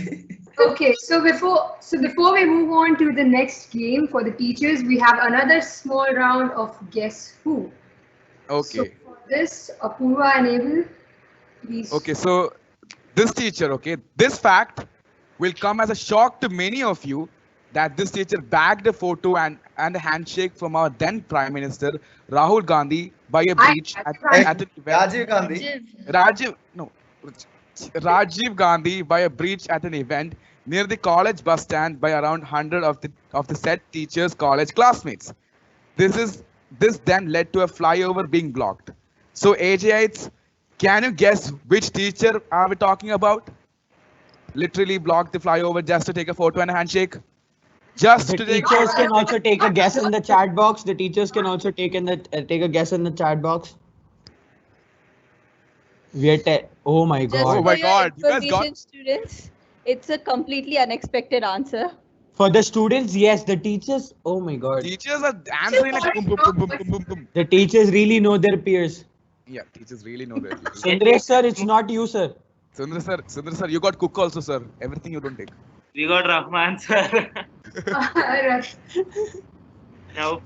Okay, so before we move on to the next game for the teachers, we have another small round of Guess Who. Okay. So for this, Apurva and Abel, please. Okay, so this teacher, okay, this fact will come as a shock to many of you that this teacher bagged a photo and a handshake from our then Prime Minister Rahul Gandhi by a breach at an event. Rajiv Gandhi. Rajiv Gandhi by a breach at an event near the college bus stand by around 100 of the said teacher's college classmates. This then led to a flyover being blocked. So AJites, can you guess which teacher are we talking about? Literally blocked the flyover just to take a photo and a handshake. Just The to take. teachers can also take a guess in the chat box. The teachers can also take a guess in the chat box. We are oh my Oh god. my God! You guys got. Students, it's a completely unexpected answer. For the students, yes. The teachers, oh my god. Teachers are answering like boom, boom, boom, boom, boom, boom, boom. The teachers really know their peers. Yeah, teachers really know that. Sundresh sir, it's not you, sir. Sundar sir, you got cook also, sir. Everything you don't take. We got Rahman sir. Now,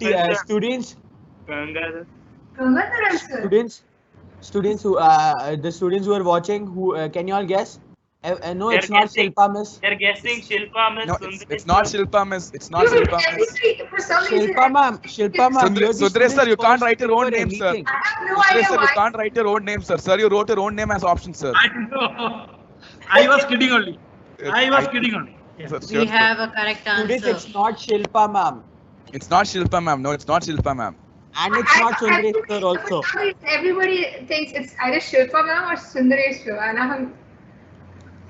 Students, Gangadharan sir. students who the students who are watching, who can you all guess? No, They're it's not guessing. Shilpa Miss. They're guessing Shilpa Miss. No, it's not Shilpa Miss. It's not Shilpa Miss. For some reason, Shilpa ma'am, you're the Sundresh sir, you can't write your own name, sir. anything. I have no Sundresh idea sir, you why. can't write your own name, sir. Sir, you wrote your own name as option, sir. I know. I was kidding only. I was kidding only. Sir, We sure, have a correct Students, answer. it's not Shilpa ma'am. It's not Shilpa ma'am. No, it's not Shilpa ma'am. And it's not Sundresh sir also. Everybody thinks it's either Shilpa ma'am or Sundaresh sir. And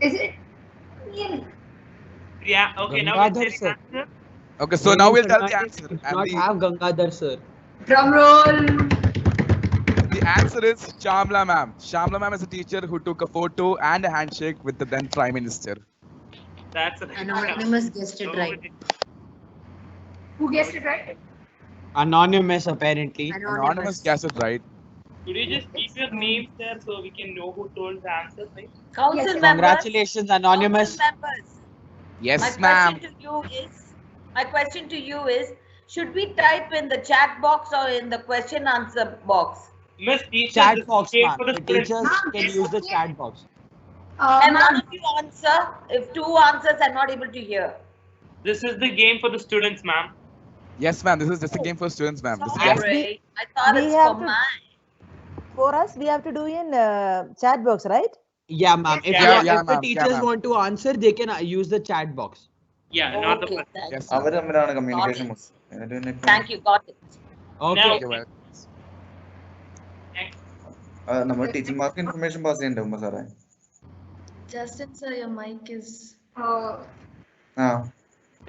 is it? Yeah, okay, now Gangadhar we're sir. answer. Okay, so now we'll tell the answer. It's And not have Gangadhar sir. Drum roll. the answer is Shamla ma'am. Shamla ma'am is a teacher who took a photo and a handshake with the then Prime Minister. That's a Anonymous guessed it right. Who guessed it right? Anonymous apparently. Anonymous guessed it right. Could you just keep your names there so we can know who told the answer, right? Council members. Congratulations, Anonymous. Council members. Yes, My ma'am. question to you is, should we type in the chat box or in the question answer box? Miss teacher, Chat this box, game ma'am. for the The students. teachers can use the chat box. And none of you answer if two answers are not able to hear. This is the game for the students, ma'am. Yes, ma'am. This is just a game for students, ma'am. This is Sorry, I thought we it's have for to- mine. For us, we have to do in chat box, right? Yeah, ma'am. If, Yeah, if yeah, the ma'am. teachers Yeah, ma'am. want to answer, they can use the chat box. Yeah, not the Okay, first. thank Yes, അവർ തമ്മിലാണ് communication Thank you, got it. Okay. Now, Okay, well. നമ്മൾ ടീച്ചർമാർക്ക് information pass ചെയ്യണ്ടേ ഉമ്മ സാറേ? Justin sir, your mic is. ആ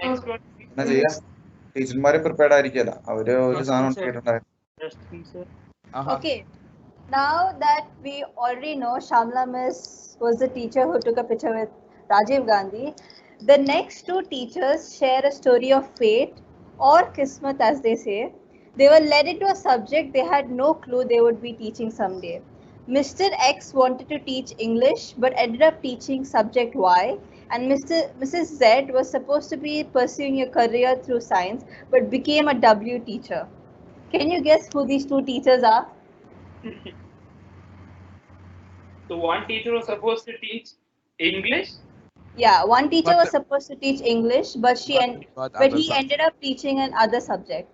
next one. എന്നാ ചെയ്യാ? ടീച്ചർമാരും prepared ആയിരിക്കല്ല. അവര് ഒരു സാധനം ഉണ്ടായിട്ടുണ്ടായിരുന്നു. Justin, sir. Okay, now that we already know Shamla Miss was the teacher who took a picture with Rajiv Gandhi, the next two teachers share a story of fate or kismet, as they say. They were led into a subject they had no clue they would be teaching someday. Mr. X wanted to teach English but ended up teaching subject Y, and Mrs. Z was supposed to be pursuing a career through science but became a W teacher. Can you guess who these two teachers are? So one teacher was supposed to teach English. Yeah, one teacher But was supposed to teach English, but he other ended up teaching another subject.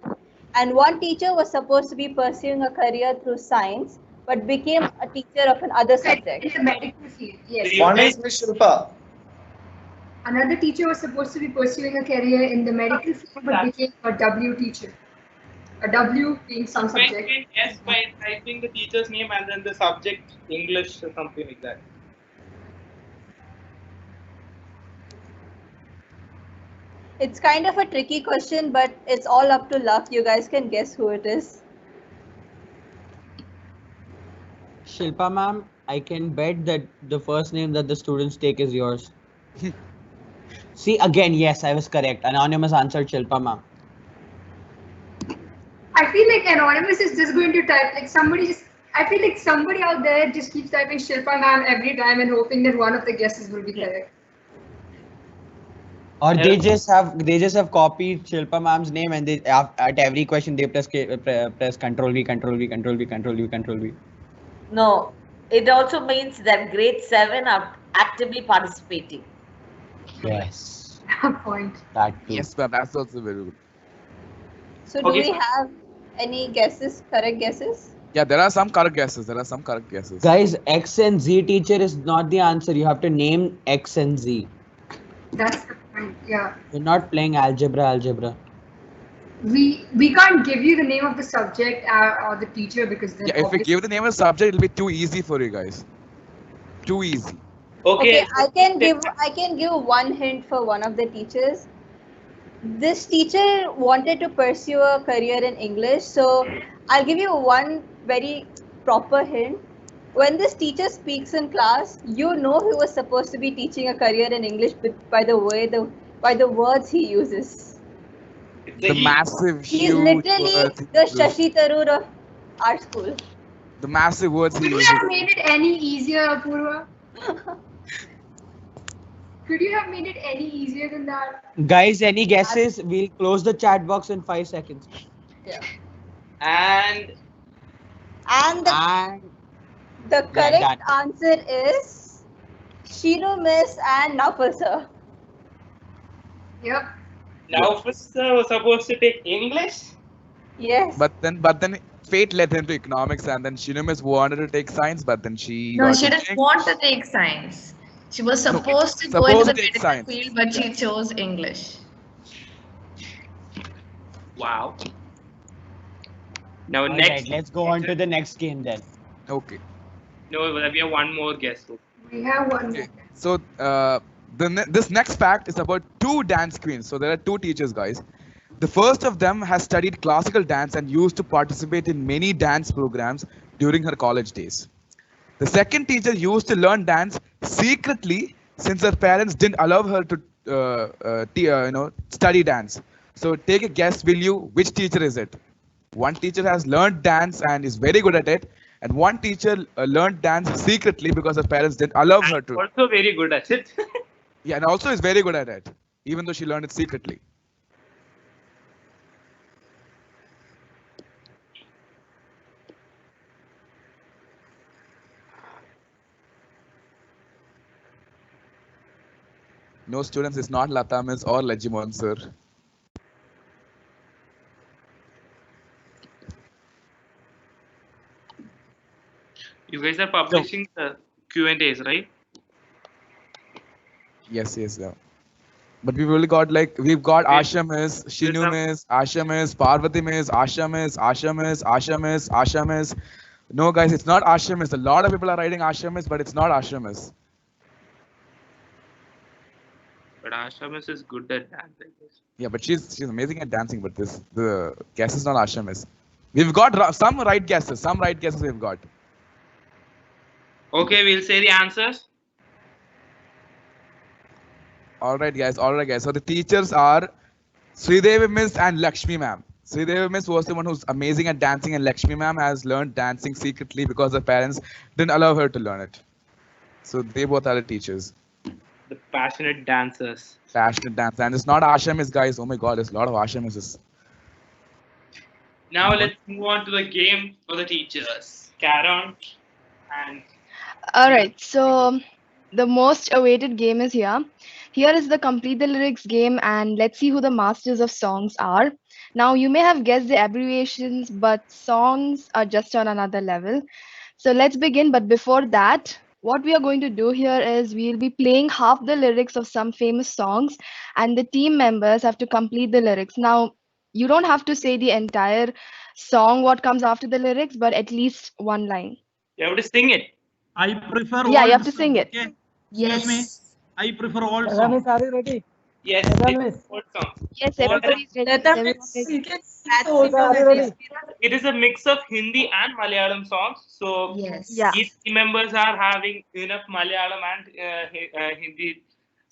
And one teacher was supposed to be pursuing a career through science, but became a teacher of another subject. In the medical field, yes. One is Miss Shilpa. Another teacher was supposed to be pursuing a career in the medical field, but became a W teacher. A W being some You subject. can guess by typing the teacher's name and then the subject English or something like that. It's kind of a tricky question, but it's all up to luck. You guys can guess who it is. Shilpa ma'am, I can bet that the first name that the students take is yours. See, again, yes, I was correct. Anonymous answered Shilpa ma'am. I feel like Anonymous is just going to type like somebody just. I feel like somebody out there just keeps typing Shilpa ma'am every time and hoping that one of the guesses will be correct. Or they just have copied Shilpa ma'am's name and they at every question they press Control V, Control V, Control V, Control V, Control V. No, it also means that grade 7 are actively participating. Yes. Point. That too. Yes, ma'am. That's also very good. So do we have any guesses, correct guesses? Yeah, there are some correct guesses. Guys, X and Z teacher is not the answer. You have to name X and Z. That's the point. Yeah. You're not playing algebra. We can't give you the name of the subject or the teacher because then Yeah, if we give the name of the subject, it'll be too easy for you guys. Too easy. Okay, I can give one hint for one of the teachers. This teacher wanted to pursue a career in English, so I'll give you one very proper hint. When this teacher speaks in class, you know he was supposed to be teaching a career in English by the way the by the words he uses. The massive, He's huge literally words he the uses. Shashi Tharoor of art school. The massive words he Could you uses. have made it any easier, Apurva? Could you have made it any easier than that? Guys, any guesses? We'll close the chat box in 5 seconds. Yeah. And The correct done. answer is Shinu Miss and Naufal sir. Yep. now Sir was supposed to take English. Yes. But then fate led him to economics, and then Shinumis wanted to take science, but then she. No, got she to didn't take- want to take science. She was No, supposed to go supposed into the to take medical science. field, but she chose English. Wow. Now All next. right, let's go on to the next game then. Okay. No, we have one more guest. We have one. Okay. So this next fact is about two dance queens. So there are two teachers, guys. The first of them has studied classical dance and used to participate in many dance programs during her college days. The second teacher used to learn dance secretly since her parents didn't allow her to study dance. So take a guess, will you? Which teacher is it? One teacher has learned dance and is very good at it, and one teacher learned dance secretly because her parents didn't allow her to. Also very good at it. Yeah, and also is very good at it, even though she learned it secretly. No, students, it's not Lata Miss or Lajimon sir. You guys are publishing the Q&As, right? Yes, yeah. But we've only got we've got Asha Miss, Shinu Miss, Asha Miss, Parvati Miss, Asha Miss, Asha Miss, Asha Miss, Asha Miss. No, guys, it's not Asha Miss. A lot of people are writing Asha Miss, but it's not Asha Miss. But Asha Miss is good at dance, I guess. Yeah, but she's amazing at dancing. But the guess is not Asha Miss. We've got some right guesses. Some right guesses we've got. Okay, we'll say the answers. All right, guys. So the teachers are Sridevi Miss and Lakshmi Ma'am. Sridevi Miss was the one who's amazing at dancing, and Lakshmi Ma'am has learned dancing secretly because her parents didn't allow her to learn it. So they both are the teachers. The passionate dancers. Passionate dance. And it's not Asha Miss, guys. Oh my God, there's a lot of Asha Misses. Now let's move on to the game for the teachers. Karen and All right, so the most awaited game is here. Here is the Complete the Lyrics game, and let's see who the masters of songs are. Now, you may have guessed the abbreviations, but songs are just on another level. So let's begin. But before that, what we are going to do here is we'll be playing half the lyrics of some famous songs, and the team members have to complete the lyrics. Now, you don't have to say the entire song, what comes after the lyrics, but at least one line. you have to sing it. I prefer Yeah, all you have to songs, sing it. okay? Yes. Excuse me. I prefer all Lata songs. Miss, are you ready? Yes, Lata it Miss. is old songs. Yes, All everybody's ready. Lata Everyone's Miss, ready. you can Lata, are you ready? It is a mix of Hindi and Malayalam songs. So Yes. Yeah. each team members are having enough Malayalam and Hindi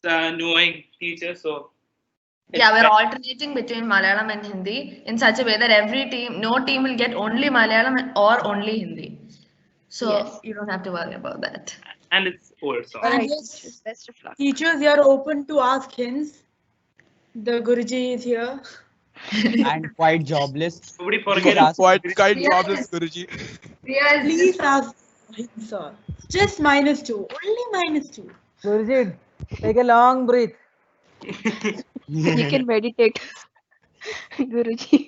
knowing teachers. So Yeah, we're alternating between Malayalam and Hindi in such a way that no team will get only Malayalam or only Hindi. So Yes. you don't have to worry about that. and it's old songs. All right, Yes. best of luck. Teachers, you are open to ask hints. The Guruji is here. And quite jobless. Nobody Please forget ask- Quite Yes. jobless, Guruji. Yes. Please ask hints, sir. Just -2. Only -2. Guruji, take a long breath. You can meditate, Guruji.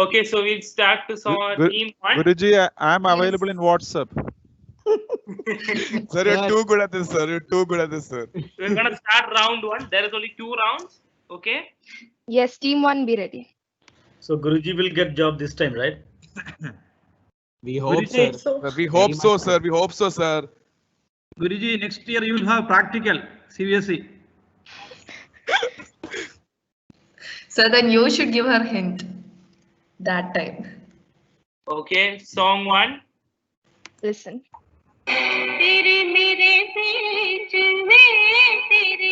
Okay, so we'll start to team one. Guruji, I'm available in WhatsApp. Sir, you're too good at this, sir. You're too good at this, sir. We're gonna start round one. There is only 2 rounds. Okay. Yes, team one, be ready. So Guruji will get job this time, right? We hope, Guruji, sir. Sir, we hope so, sir. We hope so, sir. Guruji, next year you will have practical CBSE. So then you should give her hint that time. Okay. Song 1. Listen. तेरे मेरे बीच में तेरे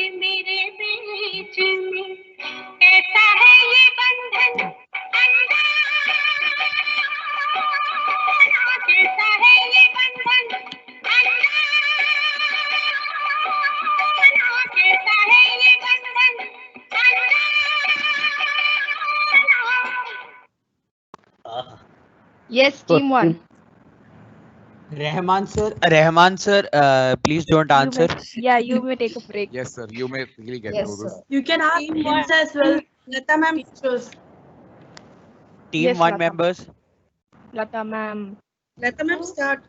Yes, team 1. Rahman sir, please don't answer. Yeah, you may take a break. Yes, sir. You may really get Yes, through this. sir. You can ask hints as well. Lata ma'am choose. Team Yes, 1 Lata. members. Lata ma'am, Lata ma'am start.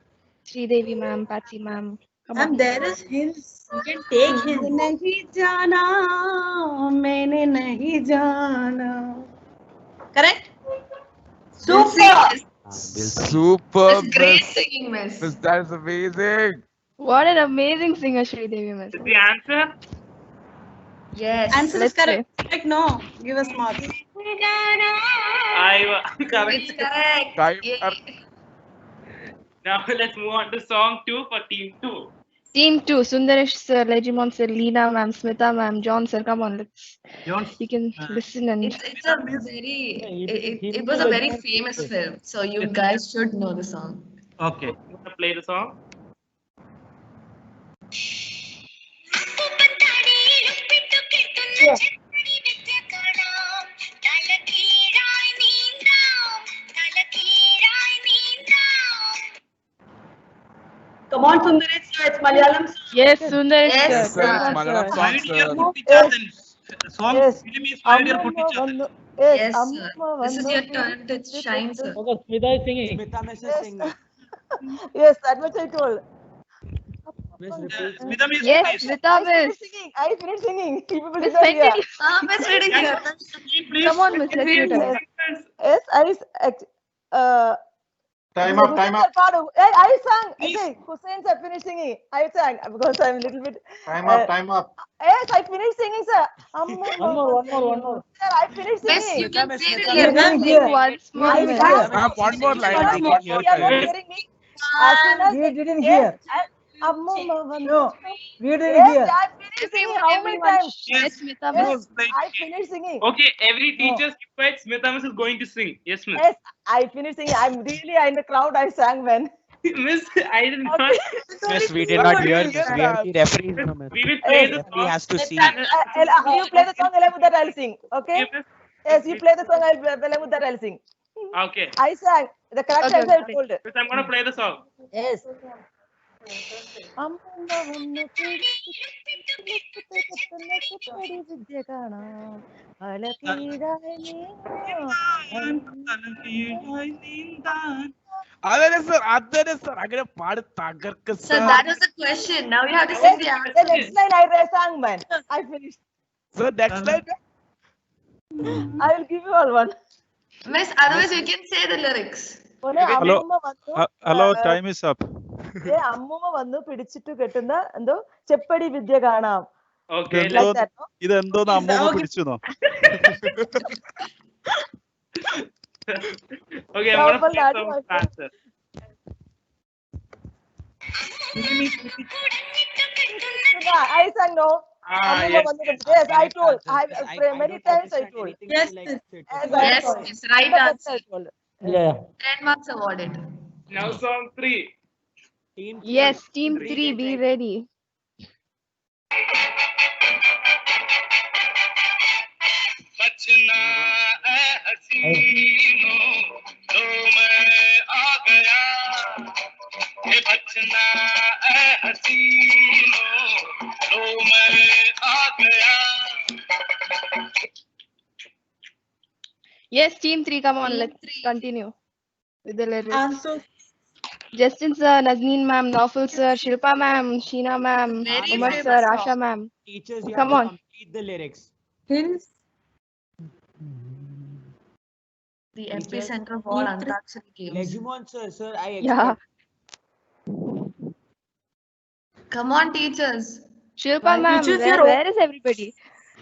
Sridevi ma'am, Patsy ma'am. Come Ma'am, on. there is hints. You can take hints. नहीं जाना मैंने नहीं जाना. Correct? Super. Super. That's great Miss. singing, miss. Miss, that is amazing. What an amazing singer Sridevi miss. The answer? Yes. Answer is Let's correct. Like no. Give us marks. Correct. It's correct. Time. Now let's move on to song 2 for team 2. Team 2, Sundaresh sir, Legimon sir, Leena ma'am, Smita ma'am, John sir. Come on, let's. You can listen and. It's a very. It was a very famous film, so you guys should know the song. Okay. You want to play the song? Come on, Sundaresh sir, it's Malayalam. Yes, Sundaresh Yes, Yes, sir. sir. It's Malayalam song, My dear sir. good teacher, then. Song Yes. film is My Dear Good Teacher. Yes, sir. This is your turn to shine, sir. Smita is singing. Smita miss is singing. Yes, that much I told. Miss repeat. Smita miss, Yes, please. Smita I miss. finished singing. I finished singing. People Miss, did not when hear. did you? Miss reading here. Please. Come on, Miss, let's hear it. Yes, Time up, time up. I sang. Okay, Hussein sir finished singing. I sang because I'm a little bit. Time up, time up. Yes, I finished singing, sir. One more. Sir, I finished Miss, singing. you can say the You're not lyrics. hearing. Once more, I miss. sang. Ma'am, one more line. You're We can't hear not you. hearing me. As soon as We didn't yes, hear. Ammumma No, we didn't Yes, hear. I finished singing how many times? Yes, Smita Yes, miss. I finished singing. Okay, every teacher keep quiet. Smita miss is going to sing. Yes, miss. Yes, I finished singing. I'm really in the crowd. I sang when. Miss, I did not. Miss, we did not hear. Miss, we are the referees. No, miss. We will play the Referee song. has to see. You play the song, along with that I'll sing. Okay? Yes, you play the song, along with that I'll sing. Okay. I sang. The correct Okay, answer I okay. told. Miss, I'm going to play the song. Yes. Adare sir, അങ്ങനെ പാട് തകർക്ക് So sir. that was the question. Now you have to sing the The answer. next line I sang, man. I finished. Sir, next line. I will give you all one. Miss, otherwise you can say the lyrics. Hello. Hello, time is up. അമ്മൂമ്മ വന്നു പിടിച്ചിട്ട് കെട്ടുന്ന എന്തോ ചെപ്പടി വിദ്യ കാണാം. Okay. Like that, no? ഇതെന്തോന്ന് അമ്മൂമ്മ പിടിച്ചെന്നോ? Okay, I'm going to play Double some that. answer. I sang no. Ammumma Yes. vannu pidichu. Yes, I told. Many times I told. Yes, Yes, miss. Right answer. Yeah. 10 marks awarded. Now song 3. Yes, team 3, be ready. बचना है हसीनों तो मैं आ गया ये बचना है हसीनों तो मैं आ गया. Yes, team 3, come on, let's continue with the lyrics. Justin sir, Nazneen ma'am, Naufal sir, Shilpa ma'am, Sheena ma'am, Very Umar famous sir, song. Asha ma'am. Teachers, you Come have on. to complete the lyrics. Hints. The epicenter of all Antakshari games. Legimon sir, I Yeah. expect. Come on, teachers. Shilpa Why ma'am, teachers here? where is everybody?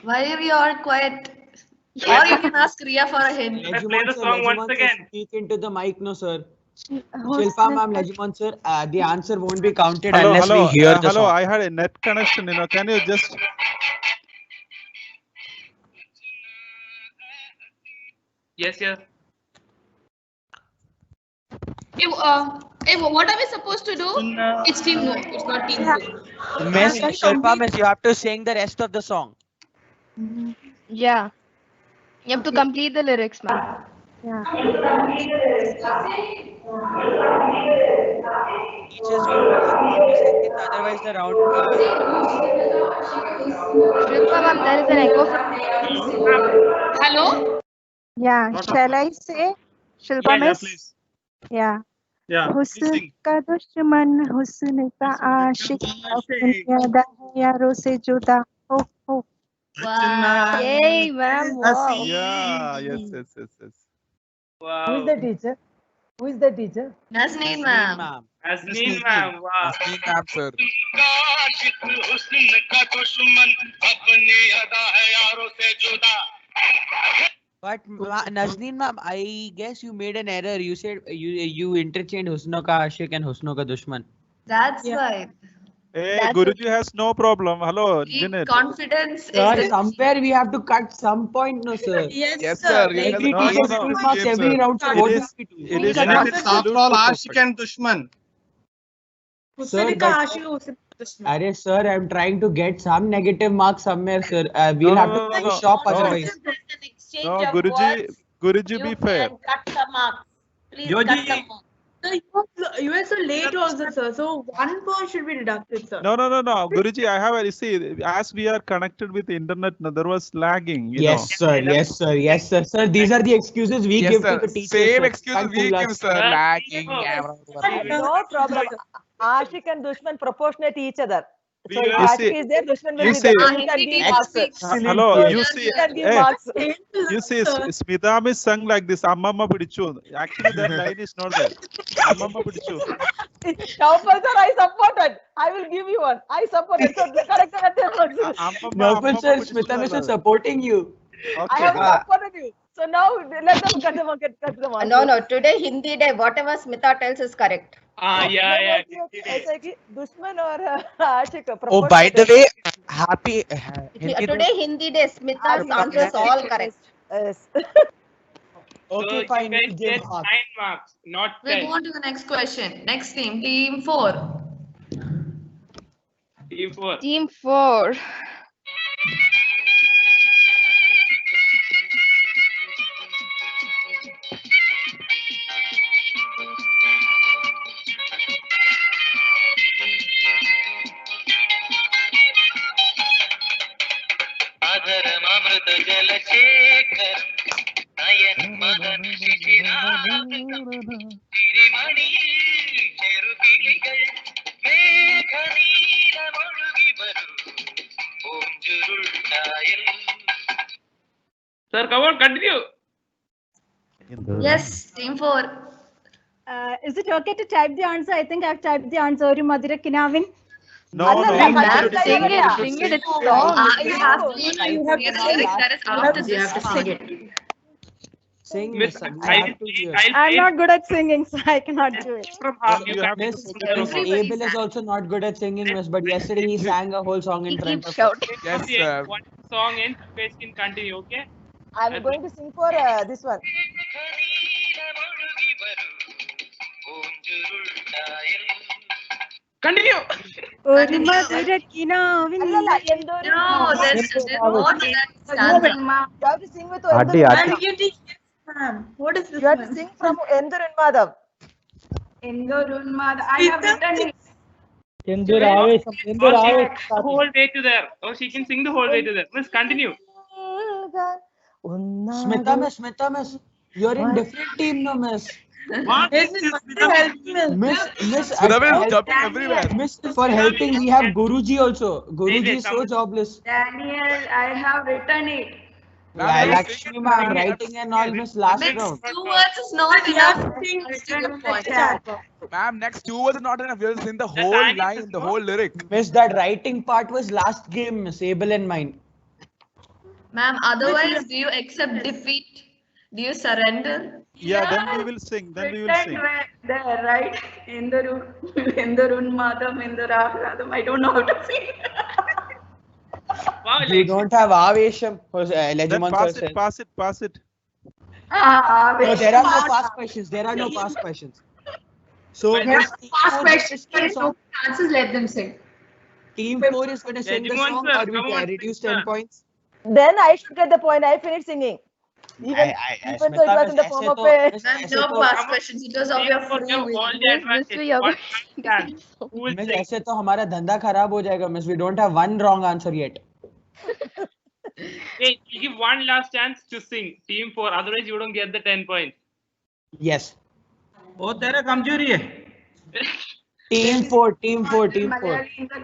Why are you all quiet? Or you can ask Riya for a hint. Let's play the song once again. Speak into the mic, no sir. Shilpa ma'am, Legimon sir, the answer won't be counted Hello, unless hello, we hear the hello. song. I had a net connection. Can you just? Yes, yes. Hey, what are we supposed to do? It's team no, it's not team two. Miss Shilpa miss, you have to sing the rest of the song. Yeah. You have to complete the lyrics, ma'am. Yeah. Teachers will give 30 seconds, otherwise the round. Shilpa ma'am, there is an echo from. Hello? Yeah, shall I say? Shilpa Yeah, miss? please. Yeah. Yeah, please हुस्न sing. का दुश्मन हुस्न का आशिक अपनी अदा है यारों से जुदा हो हो। Yay, ma'am. Wow. Yeah, yes. Who is the teacher? Who is the teacher? Nazneen ma'am. Nazneen ma'am. Wow. Nazneen ma'am, sir. But Nazneen ma'am, I guess you made an error. You said you interchanged Husno ka Ashik and Husno ka Dushman. That's right. Hey, That's Guruji has no problem. Hello, The Janet. confidence Sir, is the somewhere we have to cut some point, no sir. Yes, sir. Every No, teacher no, full marks game, every sir. round. So It what is- will we do? it is Janet, it's absolute after all perfect. Ashik and Dushman. Sir, Arey sir, I'm trying to get some negative marks somewhere, sir. We'll have to close shop otherwise. Exchange No, of Guruji, words. Guruji, You be fair. can cut some marks. Please Yogi. cut some marks. Sir, you were so late also, sir. So 1 point should be deducted, sir. No, Guruji, I have a see. As we are connected with the internet, no, there was lagging. You Yes, know. sir. Yes, sir. Yes, sir. Sir, these are the excuses we Yes, give sir. to the teachers. Same sir. excuse Can't we fool give, us. sir. Lagging. No problem. Ashik and Dushman proportionate each other. So if You Ashik see- is there, Dushman will you be see- there. You can give marks. Hello, So you see, can give hey, marks. you see, Smita Miss sung like this. Ammamma pidichu. Actually, that line is not there. Ammamma pidichu. Naufal sir, I supported. I will give you one. I supported. So the correct answer. Naufal sir, Smita Miss is supporting you. I have supported you. So now let them cut them answer. No, today Hindi day, whatever Smita tells is correct. Yeah. ऐसा है कि दुश्मन और आशिक Oh, by the way, happy. Today Hindi day, Smita's answers all correct. Yes. Okay, So fine. you we'll guys give get marks. 9 marks, not We'll 10. go on to the next question. Next team, team 4. Team 4. Team 4. అమృత జలశేఖర్ నయన మదన തിരിമണിയിൽ ചെറുകിളികൾ മേഘനീലമൊഴുകി വരൂ പൂഞ്ചുരുൾക്കായൽ. Sir, come on, continue. Yes, team 4. Is it okay to type the answer? I think I've typed the answer. Oru Madhura Kinavin. No, Ma'am, you should sing sing it. it. Sing You it. should It's sing. wrong. You have to You sing have it. to sing it. That is after You this. have to sing it. Sing, Miss, miss. We I'll have to hear. I'm not good at singing, so I cannot do it. From half, you You can have to Miss, sing Miss it. Abel is also not good at singing, miss. But yesterday he sang a whole song in front of us. Yes, sir. One song and you guys can continue, okay? I'm going to sing for this one. మేఘనీలమొഴുగి వరూ పూంజురుൾకాయల్. Continue. Oru Madhura Kinavin. Allala, Endoru. No, there's what is that stanza? You have to sing with Endoru. Ma'am, what is this? You have to sing from Endoru Madhav. Endorunmad. I have written it. Endur Avesham. Endur Oh, she Avesham. can the whole way to there. Oh, she can sing the whole way to there. Miss, continue. Smita miss. You're in different team, no miss. What Yes, is this? Miss, Smita Miss is jumping everywhere. Miss, for helping, we have Guruji also. Guruji is so someone- jobless. Daniel, I have written it. Lakshmi ma'am, writing and all, miss, last Miss, round. 2 words is not enough. That's a good point. Ma'am, next 2 words are not enough. You have to sing the whole line, the whole lyric. Miss, that writing part was last game, Miss Abel and mine. Ma'am, otherwise, do you accept defeat? Do you surrender? Yeah, then we will sing. Then we will sing. There, right? Endorunmadam, Endorahladam. I don't know how to sing. Wow, You don't have Avesham. Then Legimon pass sir it, said. pass it. No, there are no past questions. There are no past questions. So, Miss, Fast questions, but if no answers, let them sing. Team 4 is going to sing the Legimon song sir, or we come on, reduce sir. 10 points? Then I should get the point. I finished singing. Even even though it was in the form of a. No past questions. It was of your free will. Miss ऐसे तो हमारा धंधा खराब हो जाएगा miss. We don't have one wrong answer yet. Hey, you give one last chance to sing. Team 4. Otherwise, you don't get the 10 points. Yes. वो तेरा कमजोरी है. Team 4.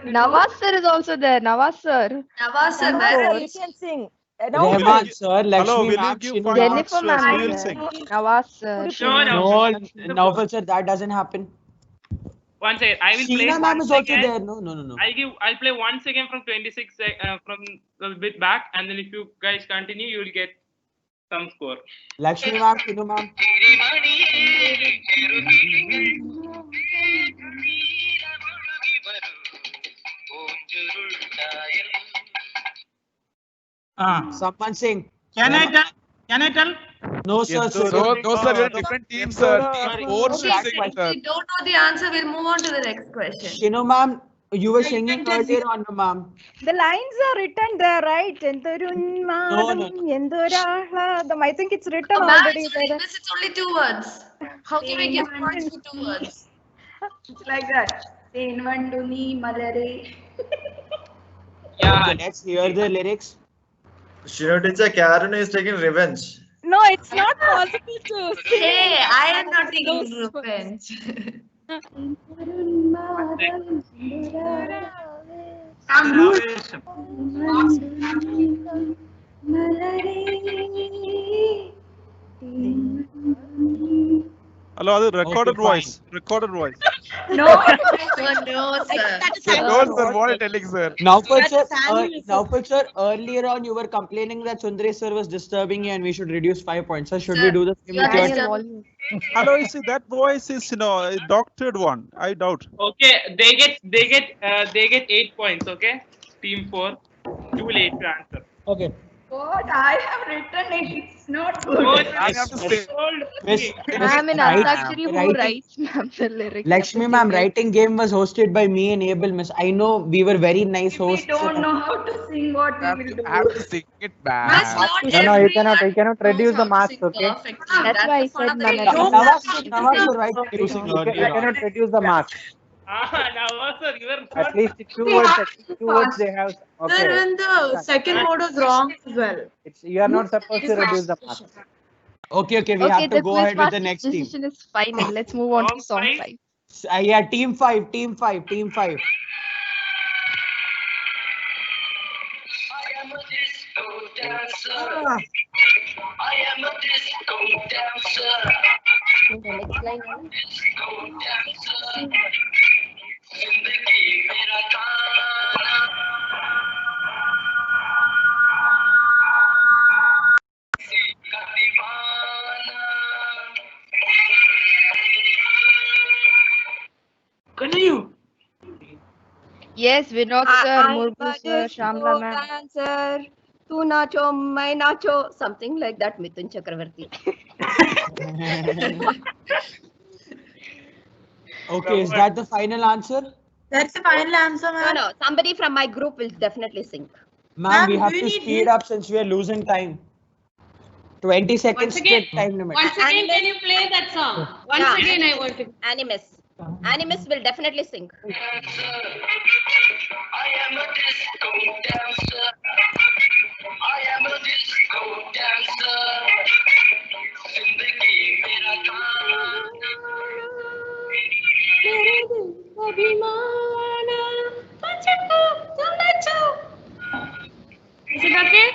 Nawaz sir is also there. Nawaz sir. Nawaz sir, You can sing. Rehman sir, Lakshmi ma'am, Jennifer ma'am is there. Nawaz sir. No, Naufal sir, that doesn't happen. One second. I will play. Sheena ma'am is also there. No. I'll play 1 second from 26 from a bit back, and then if you guys continue, you will get some score. Lakshmi ma'am, Shinu ma'am. Someone sing. Can I tell? No, No, sir. sir, you're a different team, sir. Team 4 should sing, If sir. we don't know the answer, we'll move on to the next question. Shinu ma'am, you were singing earlier on, ma'am. The lines are written there, right? I think it's written already. It's only 2 words. How can we give points for 2 words? It's like that. Yeah. Okay, let's hear the lyrics. Shinu teacher, Karen is taking revenge. No, it's not possible to sing. Hey, I am not taking revenge. Hello, the recorded voice. Recorded voice. No, no, sir. No, sir, what are you telling, sir? Naufal sir, earlier on you were complaining that Sundari sir was disturbing you and we should reduce 5 points. So should we do the same with your team? Hello, you see that voice is a doctored one. I doubt. Okay, they get 8 points. Okay, Team 4. You will 8 to answer. Okay. What I have written it, it's not good. Ma'am, in Antakshari, who writes ma'am the lyrics? Lakshmi ma'am, writing game was hosted by me and Abel, miss. I know we were very nice hosts. We don't know how to sing. What we will do? Have to sing it back. No, you cannot reduce the marks, okay? That's why I said ma'am. Nawaz, right? You cannot reduce the marks. Nawaz sir, you are At least 2 words they have. Okay. Sir, and the second word was wrong as well. You are not supposed to reduce the marks. Okay, we have to go ahead with the next team. Decision is final. Let's move on to song 5. Yeah, team 5. I am a disco dancer. I am a disco dancer. Next line. Disco dancer. जिंदगी मेरा गाना. का दीवाना. Continue. Yes, Vinod sir, Murgu sir, Shamla ma'am. Answer. Tu nacho, mai nacho, something like that. Mithun Chakravarti. Okay, is that the final answer? That's the final answer, ma'am. No, somebody from my group will definitely sing. Ma'am, we have we to need speed up since we are losing time. 20 seconds strict time limit. Once again, can you play that song? Once again, I want to. Animus will definitely sing. I am a disco dancer. I am a disco dancer. जिंदगी मेरा गाना. मेरे दिल का अभिमाना, तुझको तुम नाचो. Is it okay?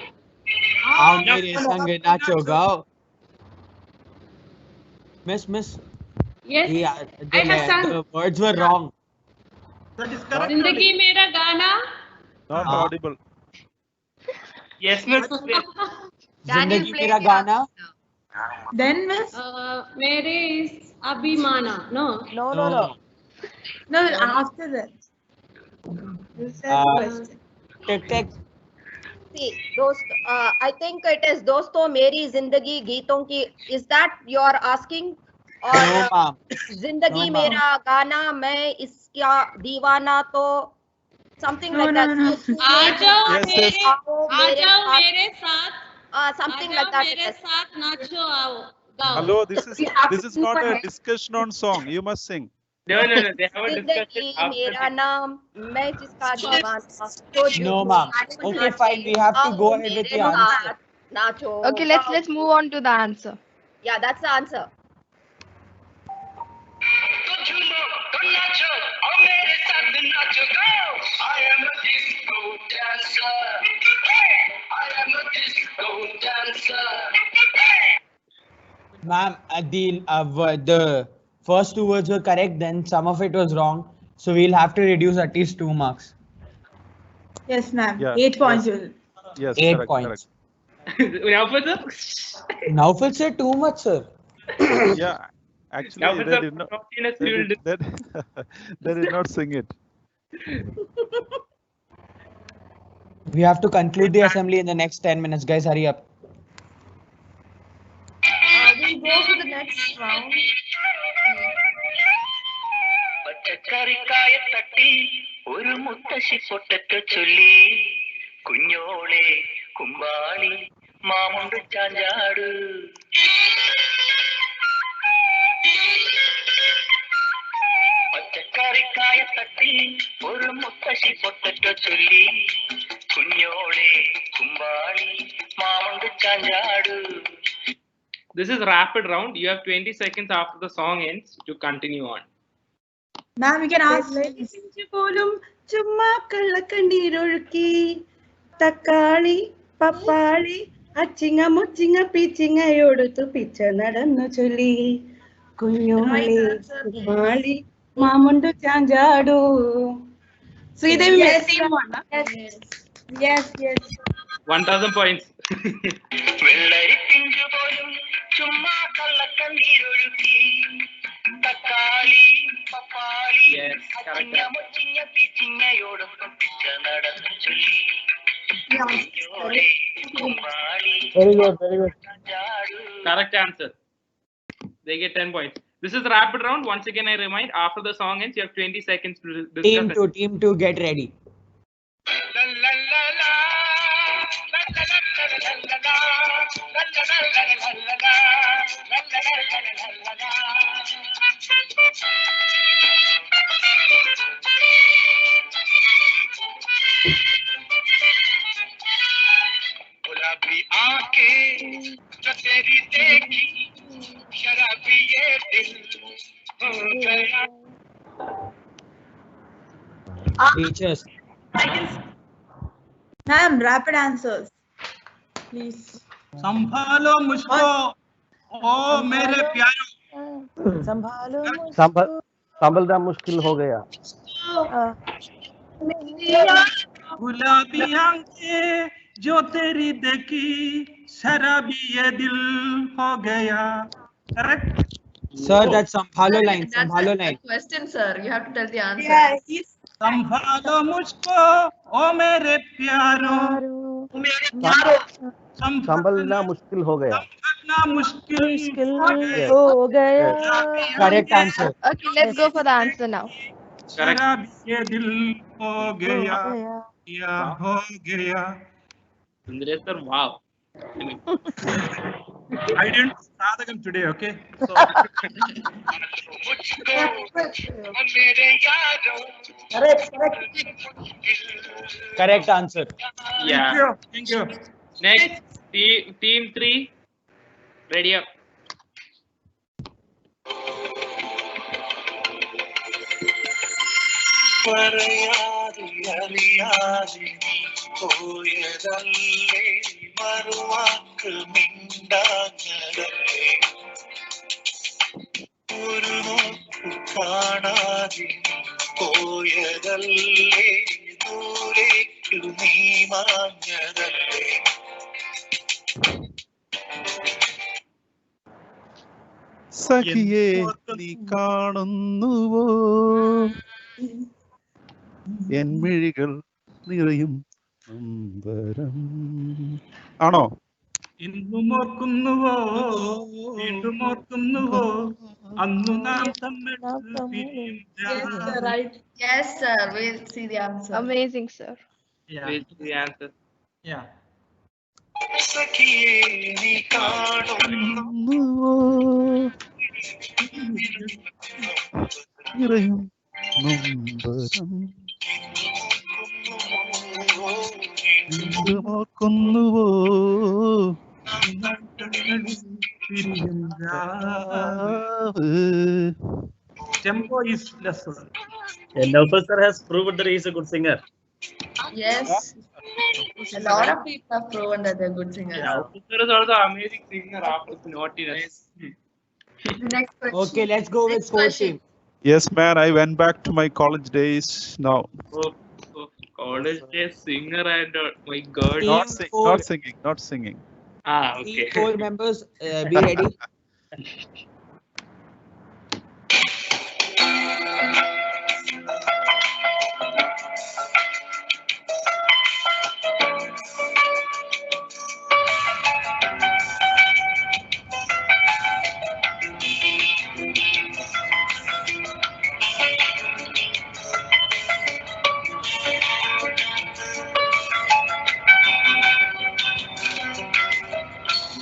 How mere sang nacho gao. Miss. Yes. Yeah, I have sung. the words were wrong. जिंदगी मेरा गाना. Not audible. Yes, miss. Zindagi mera gana. Then, miss? मेरे इस अभिमाना. No. No, after that. Tic. See, I think it is Dosto Meri Zindagi Geeton ki. Is that you are asking? Or No, ma'am. Zindagi No, ma'am. Mera Gana, Main Iska Deewana To. Something like that. आ जाओ Yes, मेरे yes. आ जाओ मेरे साथ Something like that. मेरे साथ नाचो आओ गाओ. Hello, this is not a discussion on song. You must sing. No. They have a discussion after मेरा this. नाम मैं जिसका दीवाना. No, ma'am. Okay, fine. We have to go ahead with the answer. Nacho. Okay, let's move on to the answer. Yeah, that's the answer. I am a disco dancer. I am a disco dancer. Ma'am, the first two words were correct, then some of it was wrong. So we'll have to reduce at least 2 marks. Yes, ma'am. Yeah, 8 points. Yes, 8 correct, points. Naufal, Naufal said too much, sir. correct. Yeah, actually, Naufal, they did not. They did not sing it. We have to conclude the assembly in the next 10 minutes. Guys, hurry up. We'll go to the next round. പച്ചക്കറിക്കായത്തട്ടിൽ ഒരു മുത്തശ്ശി പൊട്ടറ്റ ചൊല്ലി കുഞ്ഞോളെ കുമ്പാളി മാമുണ്ട് ചാഞ്ചാട് പച്ചക്കറിക്കായത്തട്ടിൽ ഒരു മുത്തശ്ശി പൊട്ടറ്റ ചൊല്ലി കുഞ്ഞോളെ കുമ്പാളി മാമുണ്ട് ചാഞ്ചാട്. this is rapid round. You have 20 seconds after the song ends to continue on. Ma'am, you can ask. പോലും ചുമ്മാ കള്ളക്കണ്ണീരൊഴുക്കി തക്കാളി പപ്പാളി അച്ചിങ്ങ മുച്ചിങ്ങ പിച്ചിങ്ങയോടുത്തു പിച്ച നടന്നു ചൊല്ലി കുഞ്ഞോളി കുമ്മാളി മാമുണ്ടു ചാഞ്ചാടു. ശ്രീദേവി, yes. 1000 points. വെള്ളരി പിഞ്ചു പോലും ചുമ്മാ കള്ളക്കണ്ണീരൊഴുക്കി തക്കാളി പപ്പാളി അച്ചിങ്ങ മുച്ചിങ്ങ പിച്ചിങ്ങയോടൊപ്പം പിച്ച നടന്നു ചൊല്ലി കുഞ്ഞോളെ കുമ്പാളി Very good. Correct answer. They get 10 points. This is rapid round. Once again, I remind, after the song ends, you have 20 seconds to discuss. Team 2, get ready. गुलाबी आंखें जो तेरी देखी शराबी ये दिल हो गया. Teachers. Ma'am, rapid answers. Please. संभालो मुझको ओ मेरे प्यारो. संभालो संभलना मुश्किल हो गया. गुलाबी आंखें जो तेरी देखी शराबी ये दिल हो गया. Correct? Sir, that's Sambhalo line. That's Sambhalo a line. question, sir. You have to tell the answer. Yeah, he's संभालो मुझको ओ मेरे प्यारो. संभलना मुश्किल हो गया. संभलना मुश्किल हो गया. Correct answer. Okay, let's go for the answer now. शराबी ये दिल हो गया या हो गया. Indra sir, wow. I didn't sadhakam today, okay? So Correct answer. Yeah. thank you. Next, team 3. Ready up. പറയാതെ അറിയാതെ പോയതല്ലേ മറുവാക്ക് മിണ്ടാഞ്ഞതല്ലേ ഒരു നോക്കു കാണാതെ പോയതല്ലേ ദൂരേക്കു നീ മാഞ്ഞതല്ലേ. സഖിയേ നീ കാണുന്നുവോ എൻ മിഴികൾ നിറയും നൊമ്പരം. ആണോ? ഇന്നും ഓർക്കുന്നുവോ വീണ്ടും ഓർക്കുന്നുവോ അന്നു നാം തമ്മിൽ പിരിയും രാ- right. Yes, sir. We'll see the answer. Amazing, sir. Yeah. We'll see the answer. Yeah. ഇറയും നൊമ്പരം വീണ്ടുമോർക്കുന്നുവോ Tempo is lesser. And Naufal sir has proved that he is a good singer. Yes. A lot of people have proven that they're good singers. There is also amazing singer after the naughtiness. Next question. Okay, let's go with sports team. Yes, man, I went back to my college days now. College days singer and my god. Not singing. Okay. Team 4 members, be ready.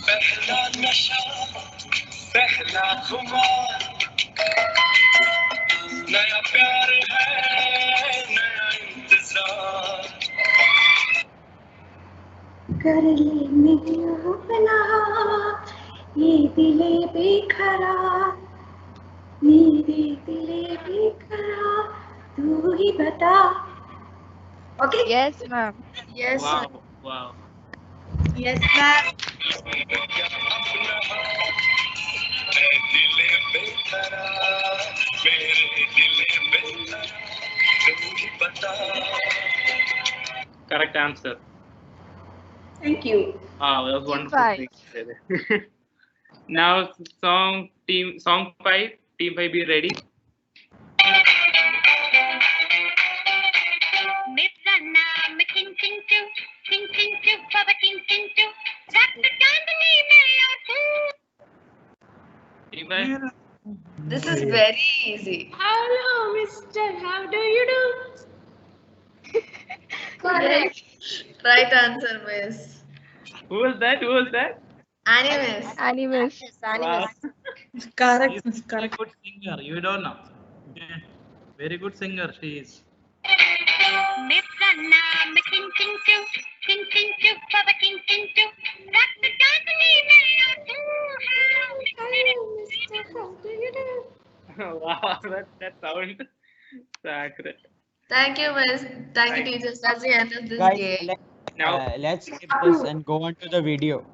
पहला नशा पहला खुमार नया प्यार है नया इंतजार कर ले मेरा अपना ये दिले बेकरार मेरे दिले बेकरार तू ही बता. Okay. Yes, ma'am. Yes. Wow. Yes, ma'am. Correct answer. Thank you. Wow, that was wonderful. Now song 5. Team 5, be ready. This is very easy. Hello, mister. How do you do? Correct. Right answer, miss. Who was that? Animus. Animus. Wow. Correct. She's a good singer. You don't know. Yeah. Very good singer she is. Wow, that sounds sacred. Thank you, miss. Thank you, teachers. That's the end of this Guys, game. let's skip this and go on to the video.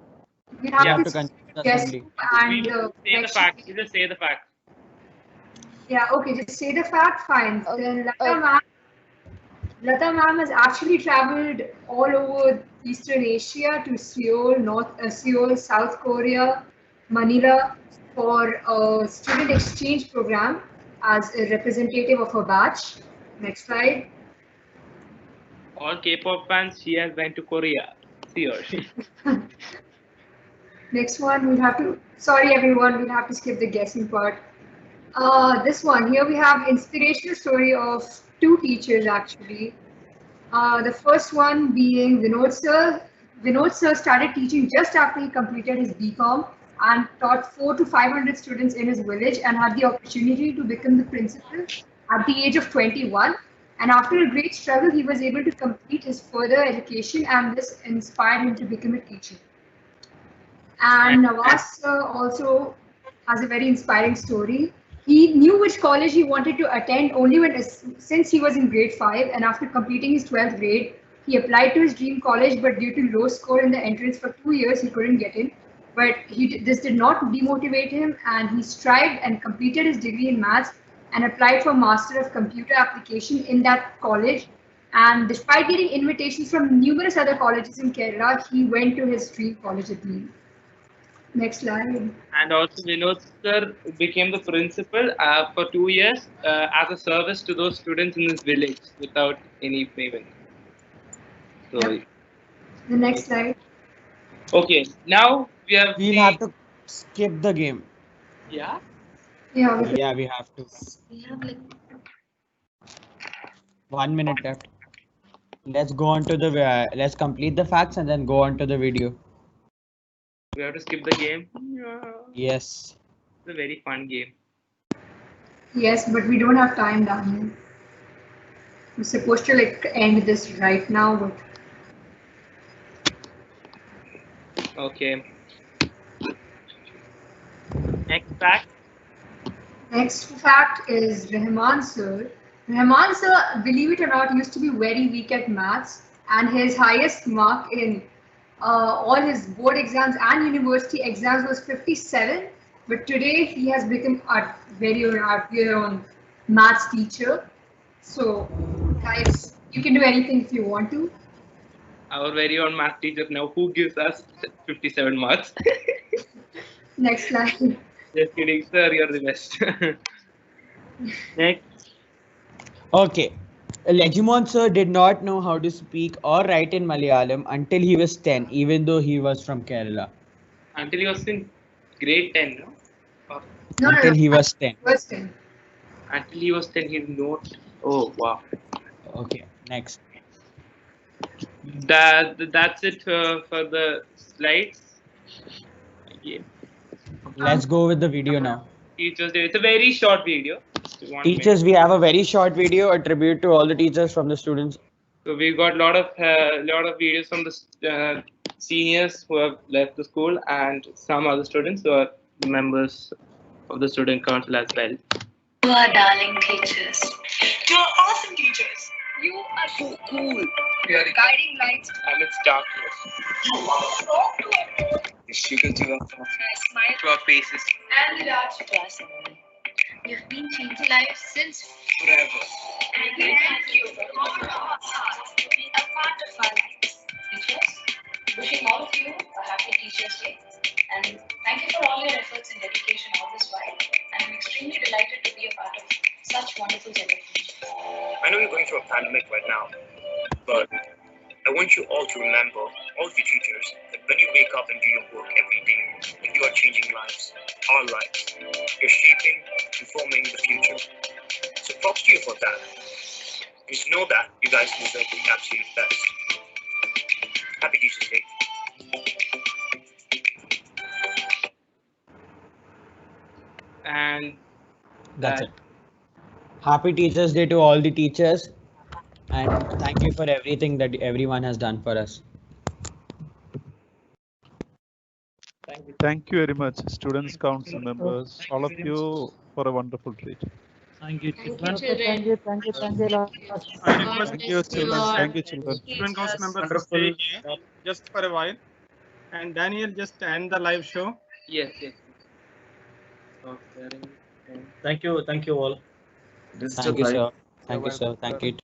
We have have to to continue the guess assembly. and Say the fact. You just say the fact. Yeah, okay, just say the fact, fine. Then Lata ma'am has actually traveled all over Eastern Asia to Seoul, South Korea, Manila for a student exchange program as a representative of her batch. Next slide. All K-pop fans, she has went to Korea. See her. Next one, we'll have to, sorry everyone, we'll have to skip the guessing part. This one, here we have inspirational story of 2 teachers actually. The first one being Vinod sir. Vinod sir started teaching just after he completed his BCom and taught 400 to 500 students in his village and had the opportunity to become the principal at the age of 21. And after a great struggle, he was able to complete his further education, and this inspired him to become a teacher. And Nawaz also has a very inspiring story. He knew which college he wanted to attend only since he was in grade 5, and after completing his 12th grade, he applied to his dream college, but due to low score in the entrance for 2 years, he couldn't get in. But this did not demotivate him, and he strived and completed his degree in maths and applied for Master of Computer Application in that college. And despite getting invitations from numerous other colleges in Kerala, he went to his dream college at the end. Next slide. And also Vinod sir became the principal for 2 years as a service to those students in his village without any payment. So, the next slide. Okay, now we'll have to skip the game. Yeah? Yeah, we have to. We have like 1 minute left. Let's go on to the let's complete the facts and then go on to the video. We have to skip the game. Yes. It's a very fun game. Yes, but we don't have time, Daniel. We're supposed to like end this right now, but Okay. Next fact. next fact is Rahman sir. Rahman sir, believe it or not, used to be very weak at maths, and his highest mark in all his board exams and university exams was 57. But today he has become our very own maths teacher. So, guys, you can do anything if you want to. Our very own math teacher now, who gives us 57 marks. Next slide. Just kidding, sir. You're the best. Next. Okay. Legimon sir did not know how to speak or write in Malayalam until he was 10, even though he was from Kerala. Until he was in grade 10, no? Or Until he was 10. Was 10. until he was 10, he's not. Oh, wow. Okay, next. That's it for the slides. Again. Let's go with the video now. Teachers Day. It's a very short video. Teachers, we have a very short video, a tribute to all the teachers from the students. So we got lot of videos from the seniors who have left the school and some other students who are members of the student council as well. To our darling teachers. To our awesome teachers. You are so cool. You are the guiding lights amidst darkness. You are strong to our core. The sugar to our Smile to our faces. and the dark to us. You've been changing lives since Forever. and we thank you from all of our hearts to be a part of our lives. Teachers, wishing all of you a happy Teachers Day. And thank you for all your efforts and dedication all this while. And I'm extremely delighted to be a part of such wonderful generations. I know you're going through a pandemic right now, but I want you all to remember, all of you teachers, that when you wake up and do your work every day, that you are changing lives, our lives. You're shaping and forming the future. So props to you for that. Just know that you guys deserve the absolute best. Happy Teachers Day. And That's it. Happy Teachers Day to all the teachers. And thank you for everything that everyone has done for us. Thank you very much, students, council members, all of you for a wonderful treat. Thank you, children. Thank you. Thank you, children. Thank you, children. Student council members to stay here just for a while. And Daniel, just end the live show. Yes. Thank you all. Thank you, sir. Thank you, sir. Thank you.